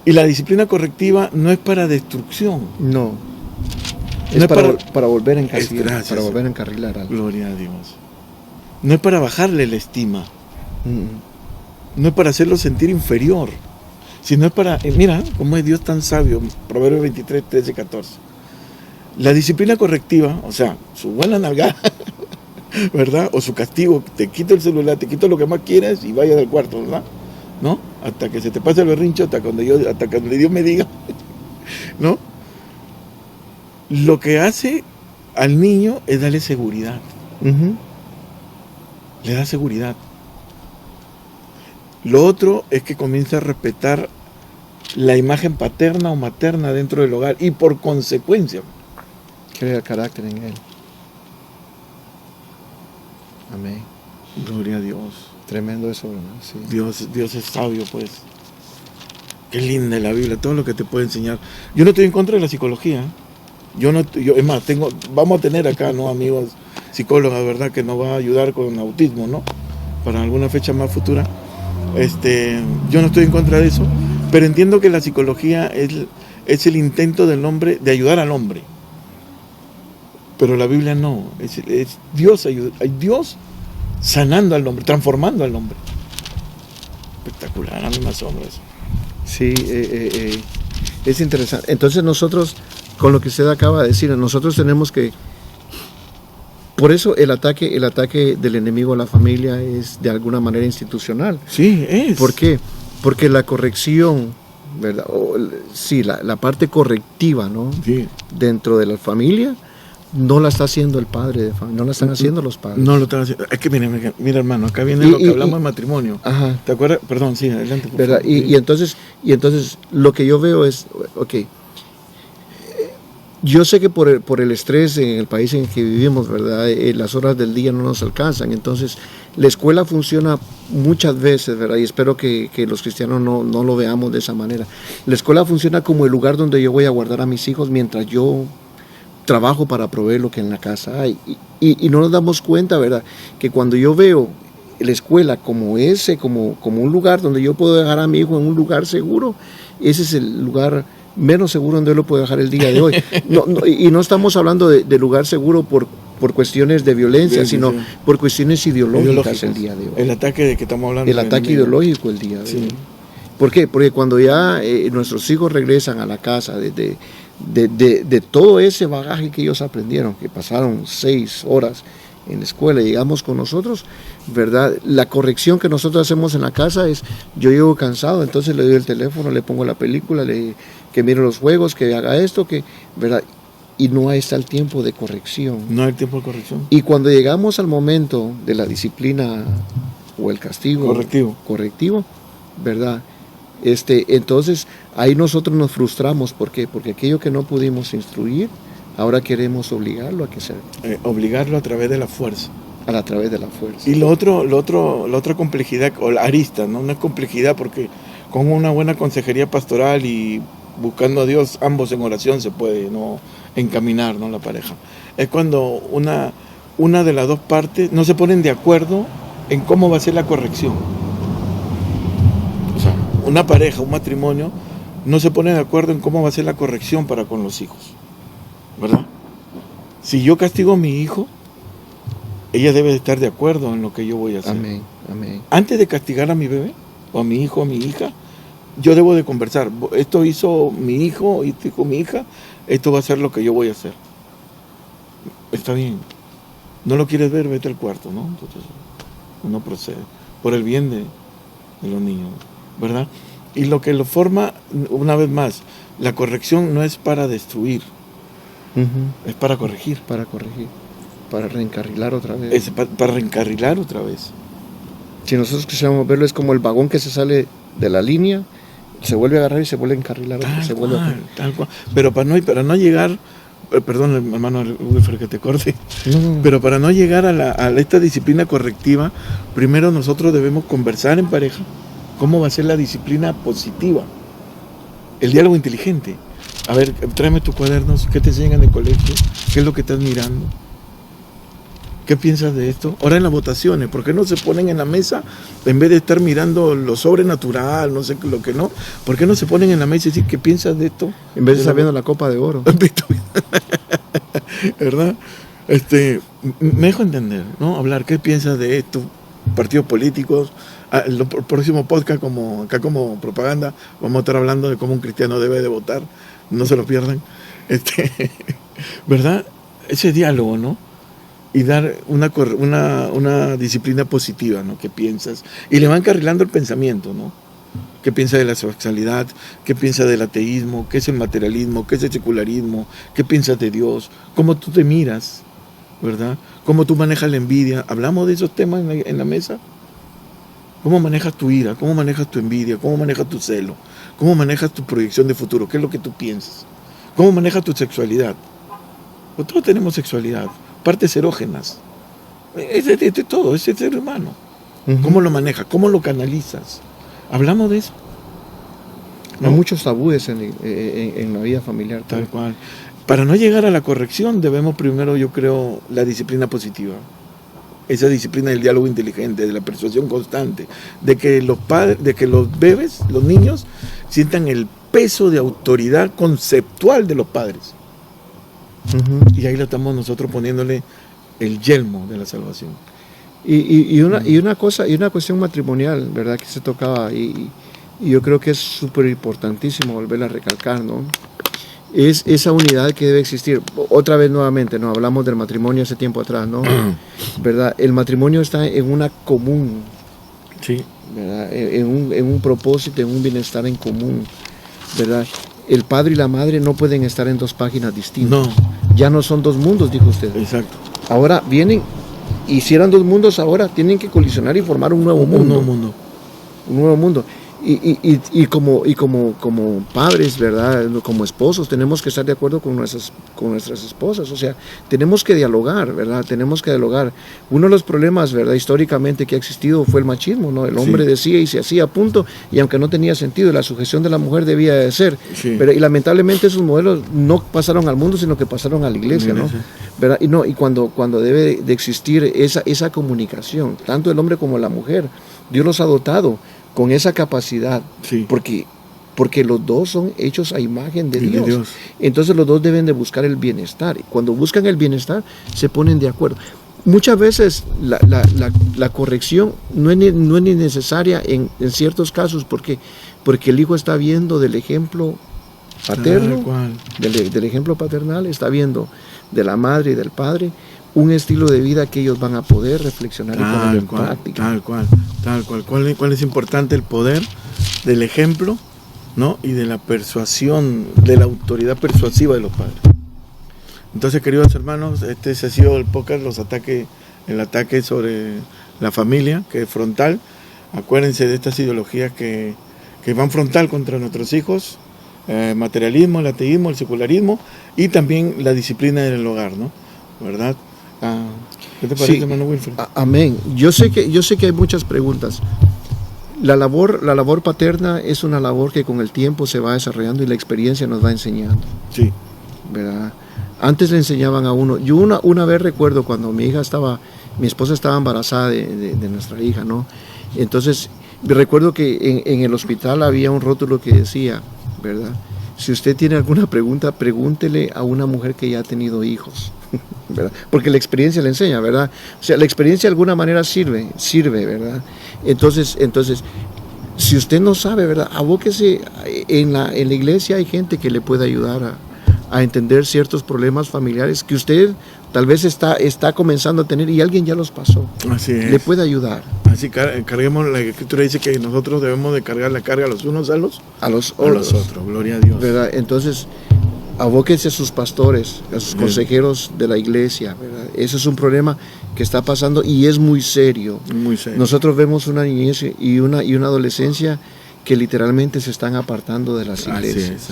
Speaker 1: Y la disciplina correctiva no es para destrucción.
Speaker 2: No. Es para volver a encarrilar, para volver a encarrilar algo.
Speaker 1: Gloria a Dios. No es para bajarle la estima. No es para hacerlo sentir inferior. Sino es para... mira, cómo es Dios tan sabio. Proverbios 23, 13, 14. La disciplina correctiva, o sea, su buena nalgada, ¿verdad? O su castigo, te quito el celular, te quito lo que más quieres y vaya del cuarto, ¿verdad? ¿No? Hasta que se te pase el berrincho, hasta cuando Dios me diga, ¿no? lo que hace al niño es darle seguridad.
Speaker 2: Ujú.
Speaker 1: Le da seguridad. Lo otro es que comienza a respetar la imagen paterna o materna dentro del hogar y por consecuencia
Speaker 2: Crea carácter en él. Amén.
Speaker 1: gloria a Dios.
Speaker 2: Tremendo eso, ¿verdad? Sí.
Speaker 1: Dios es sabio, pues. Qué linda es la Biblia, todo lo que te puede enseñar. Yo no estoy en contra de la psicología. Es más, vamos a tener acá, ¿no? Amigos psicólogas, ¿verdad? Que nos va a ayudar con autismo, ¿no? Para alguna fecha más futura. Yo no estoy en contra de eso, pero entiendo que la psicología es el intento del hombre de ayudar al hombre. Pero la Biblia no, es Dios sanando al hombre, transformando al hombre. Espectacular, a mí me asombra eso.
Speaker 2: Sí, es interesante. Entonces nosotros, con lo que usted acaba de decir, nosotros tenemos que... Por eso el ataque del enemigo a la familia es de alguna manera institucional.
Speaker 1: Sí, es.
Speaker 2: ¿Por qué? Porque la corrección, ¿verdad? Sí, la parte correctiva, ¿no?
Speaker 1: Sí.
Speaker 2: Dentro de la familia, no la está haciendo el padre de familia, no la están haciendo los padres.
Speaker 1: No lo están haciendo. Es que mira hermano, acá viene lo que hablamos de matrimonio.
Speaker 2: Ajá.
Speaker 1: ¿Te acuerdas? Perdón, sí, adelante. Por
Speaker 2: ¿Verdad?
Speaker 1: favor.
Speaker 2: Y entonces lo que yo veo es, ok, yo sé que por el estrés en el país en que vivimos, ¿verdad? Las horas del día no nos alcanzan, entonces la escuela funciona muchas veces, ¿verdad? Y espero que los cristianos no lo veamos de esa manera. La escuela funciona como el lugar donde yo voy a guardar a mis hijos mientras yo trabajo para proveer lo que en la casa hay. Y no nos damos cuenta, ¿verdad? Que cuando yo veo la escuela como un lugar donde yo puedo dejar a mi hijo en un lugar seguro, ese es el lugar menos seguro donde yo lo puedo dejar el día de hoy. Y no estamos hablando de lugar seguro por cuestiones de violencia, sino por cuestiones ideológicas el día de hoy.
Speaker 1: El ataque de que estamos hablando.
Speaker 2: El ataque ideológico el día de
Speaker 1: Sí.
Speaker 2: hoy. ¿Por qué? Porque cuando ya nuestros hijos regresan a la casa de todo ese bagaje que ellos aprendieron, que pasaron 6 horas en la escuela, llegamos con nosotros, ¿verdad? La corrección que nosotros hacemos en la casa es, yo llego cansado, entonces le doy el teléfono, le pongo la película, que mire los juegos, que haga esto, ¿verdad? Y no está el tiempo de corrección.
Speaker 1: No hay tiempo de corrección.
Speaker 2: Y cuando llegamos al momento de la disciplina o el castigo correctivo, ¿verdad? Entonces ahí nosotros nos frustramos. ¿Por qué? Porque aquello que no pudimos instruir, ahora queremos obligarlo a que sea.
Speaker 1: Obligarlo a través de la fuerza.
Speaker 2: A través de la fuerza.
Speaker 1: Y la otra complejidad, o la arista, ¿no? No es complejidad porque con una buena consejería pastoral y buscando a Dios, ambos en oración se puede, ¿no?, encaminar, ¿no?, la pareja. Es cuando una de las dos partes no se ponen de acuerdo en cómo va a ser la corrección. O sea, una pareja, un matrimonio, no se pone de acuerdo en cómo va a ser la corrección para con los hijos, ¿verdad? Si yo castigo a mi hijo, ella debe de estar de acuerdo en lo que yo voy a hacer.
Speaker 2: Amén, amén.
Speaker 1: Antes de castigar a mi bebé, o a mi hijo, o a mi hija, yo debo de conversar. Esto hizo mi hijo, esto hizo mi hija, esto va a ser lo que yo voy a hacer. Está bien. No lo quieres ver, vete al cuarto, ¿no? Entonces, uno procede. Por el bien de los niños, ¿verdad? Y lo que lo forma, una vez más, la corrección no es para destruir, es para corregir.
Speaker 2: Para corregir, para reencarrilar otra vez.
Speaker 1: Es para reencarrilar otra vez.
Speaker 2: Si nosotros quisiéramos verlo, es como el vagón que se sale de la línea, se vuelve a agarrar y se vuelve a encarrilar.
Speaker 1: Tal cual. Pero para no llegar, perdón, hermano Wilfred, que te corte, pero para no llegar a esta disciplina correctiva, primero nosotros debemos conversar en pareja cómo va a ser la disciplina positiva, el diálogo inteligente. A ver, tráeme tus cuadernos, ¿qué te enseñan en el colegio? ¿Qué es lo que estás mirando? ¿Qué piensas de esto? Ahora en las votaciones, ¿por qué no se ponen en la mesa en vez de estar mirando lo sobrenatural, no sé lo que no? ¿Por qué no se ponen en la mesa y decir qué piensas de esto?
Speaker 2: En vez de estar viendo la copa de oro.
Speaker 1: ¿Verdad? Me dejo entender, ¿no? Hablar, ¿qué piensas de esto? Partidos políticos. El próximo podcast, como propaganda, vamos a estar hablando de cómo un cristiano debe de votar. No se lo pierdan. ¿Verdad? Ese diálogo, ¿no? Y dar una disciplina positiva, ¿no? ¿Qué piensas? Y le va encarrilando el pensamiento, ¿no? ¿Qué piensa de la sexualidad? ¿Qué piensa del ateísmo? ¿Qué es el materialismo? ¿Qué es el secularismo? ¿Qué piensas de Dios? ¿Cómo tú te miras? ¿Verdad? ¿Cómo tú manejas la envidia? ¿Hablamos de esos temas en la mesa? ¿Cómo manejas tu ira? ¿Cómo manejas tu envidia? ¿Cómo manejas tu celo? ¿Cómo manejas tu proyección de futuro? ¿Qué es lo que tú piensas? ¿Cómo manejas tu sexualidad? Pues todos tenemos sexualidad, partes erógenas. Es de todo, es el ser humano. ¿Cómo lo manejas? ¿Cómo lo canalizas? ¿Hablamos de eso?
Speaker 2: ¿No? Hay muchos tabúes en la vida familiar.
Speaker 1: Tal cual. Para no llegar a la corrección debemos primero, yo creo, la disciplina positiva. Esa disciplina del diálogo inteligente, de la persuasión constante, de que los padres, de que los bebés, los niños, sientan el peso de autoridad conceptual de los padres. Y ahí lo estamos nosotros poniéndole el yelmo de la salvación.
Speaker 2: Y una cuestión matrimonial, ¿verdad? Que se tocaba, y yo creo que es súper importantísimo volver a recalcar, ¿no? Es esa unidad que debe existir. Otra vez nuevamente, ¿no? Hablamos del matrimonio hace tiempo atrás, ¿no? ¿Verdad? El matrimonio está en una común,
Speaker 1: sí,
Speaker 2: ¿verdad? En un propósito, en un bienestar en común, ¿verdad? El padre y la madre no pueden estar en dos páginas distintas.
Speaker 1: No.
Speaker 2: Ya no son dos mundos, dijo usted.
Speaker 1: Exacto.
Speaker 2: Ahora vienen, y si eran dos mundos, ahora tienen que colisionar y formar un nuevo mundo. Un nuevo mundo. Y como padres, ¿verdad? Como esposos, tenemos que estar de acuerdo con nuestras esposas. O sea, tenemos que dialogar, ¿verdad? Tenemos que dialogar. Uno de los problemas, ¿verdad? Históricamente que ha existido fue el machismo, ¿no? El hombre decía y se hacía, punto. Y aunque no tenía sentido, la sujeción de la mujer debía de ser. Sí. Y lamentablemente esos modelos no pasaron al mundo, sino que pasaron a la iglesia, ¿no? ¿Verdad? Y cuando debe de existir esa comunicación, tanto el hombre como la mujer, Dios los ha dotado con esa capacidad, porque los dos son hechos a imagen de Dios. Entonces los dos deben de buscar el bienestar. Y cuando buscan el bienestar, se ponen de acuerdo. Muchas veces la corrección no es ni necesaria en ciertos casos, porque el hijo está viendo del ejemplo paterno, del ejemplo paternal, está viendo de la madre y del padre, un estilo de vida que ellos van a poder reflexionar y poner en práctica.
Speaker 1: Tal cual. ¿Cuál es importante? El poder del ejemplo, ¿no? Y de la persuasión, de la autoridad persuasiva de los padres. Entonces, queridos hermanos, ese ha sido el podcast, el ataque sobre la familia, que es frontal. Acuérdense de estas ideologías que van frontal contra nuestros hijos, materialismo, el ateísmo, el secularismo y también la disciplina del hogar, ¿no? ¿Verdad? ¿Qué te parece, hermano Wilfred?
Speaker 2: Amén. Yo sé que hay muchas preguntas. La labor paterna es una labor que con el tiempo se va desarrollando y la experiencia nos va enseñando.
Speaker 1: Sí.
Speaker 2: ¿Verdad? Antes le enseñaban a uno. Yo una vez recuerdo cuando mi esposa estaba embarazada de nuestra hija, ¿no? Entonces, recuerdo que en el hospital había un rótulo que decía, ¿verdad? Si usted tiene alguna pregunta, pregúntele a una mujer que ya ha tenido hijos, ¿verdad? Porque la experiencia le enseña, ¿verdad? O sea, la experiencia de alguna manera sirve, ¿verdad? Entonces, si usted no sabe, ¿verdad? Abóquese, en la iglesia hay gente que le puede ayudar a entender ciertos problemas familiares que usted tal vez está comenzando a tener y alguien ya los pasó.
Speaker 1: Así es.
Speaker 2: Le puede ayudar.
Speaker 1: Así carguemos, la Escritura dice que nosotros debemos de cargar la carga los unos a los otros. Gloria a Dios.
Speaker 2: ¿Verdad? Entonces, abóquense a sus pastores, a sus consejeros de la iglesia, ¿verdad? Ese es un problema que está pasando y es muy serio. Muy serio. Nosotros vemos una niñez y una adolescencia que literalmente se están apartando de las iglesias.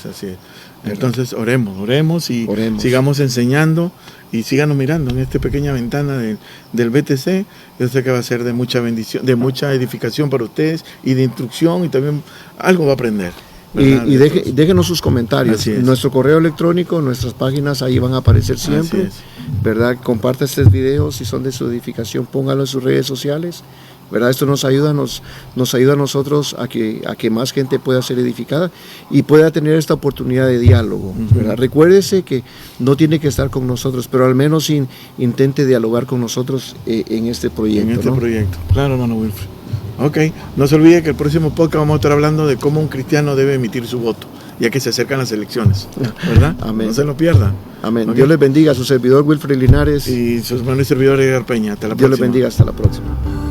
Speaker 1: Así es. Entonces oremos y sigamos enseñando y síganos mirando en esta pequeña ventana del BTC. Yo sé que va a ser de mucha bendición, de mucha edificación para ustedes y de instrucción, y también algo va a aprender.
Speaker 2: Y déjenos sus comentarios. Nuestro correo electrónico, nuestras páginas ahí van a aparecer siempre, ¿verdad? Comparta estos videos, si son de su edificación, póngalo en sus redes sociales, ¿verdad? Esto nos ayuda a nosotros a que más gente pueda ser edificada y pueda tener esta oportunidad de diálogo, ¿verdad? Recuérdese que no tiene que estar con nosotros, pero al menos intente dialogar con nosotros en este proyecto.
Speaker 1: Claro, hermano Wilfred. Ok, no se olvide que el próximo podcast vamos a estar hablando de cómo un cristiano debe emitir su voto, ya que se acercan las elecciones, ¿verdad?
Speaker 2: Amén.
Speaker 1: No se lo pierda.
Speaker 2: Amén. Okay. Dios les bendiga, a su servidor Wilfred Linares
Speaker 1: y su hermano y servidor Edgar Peña. Hasta la próxima.
Speaker 2: Dios les bendiga, hasta la próxima.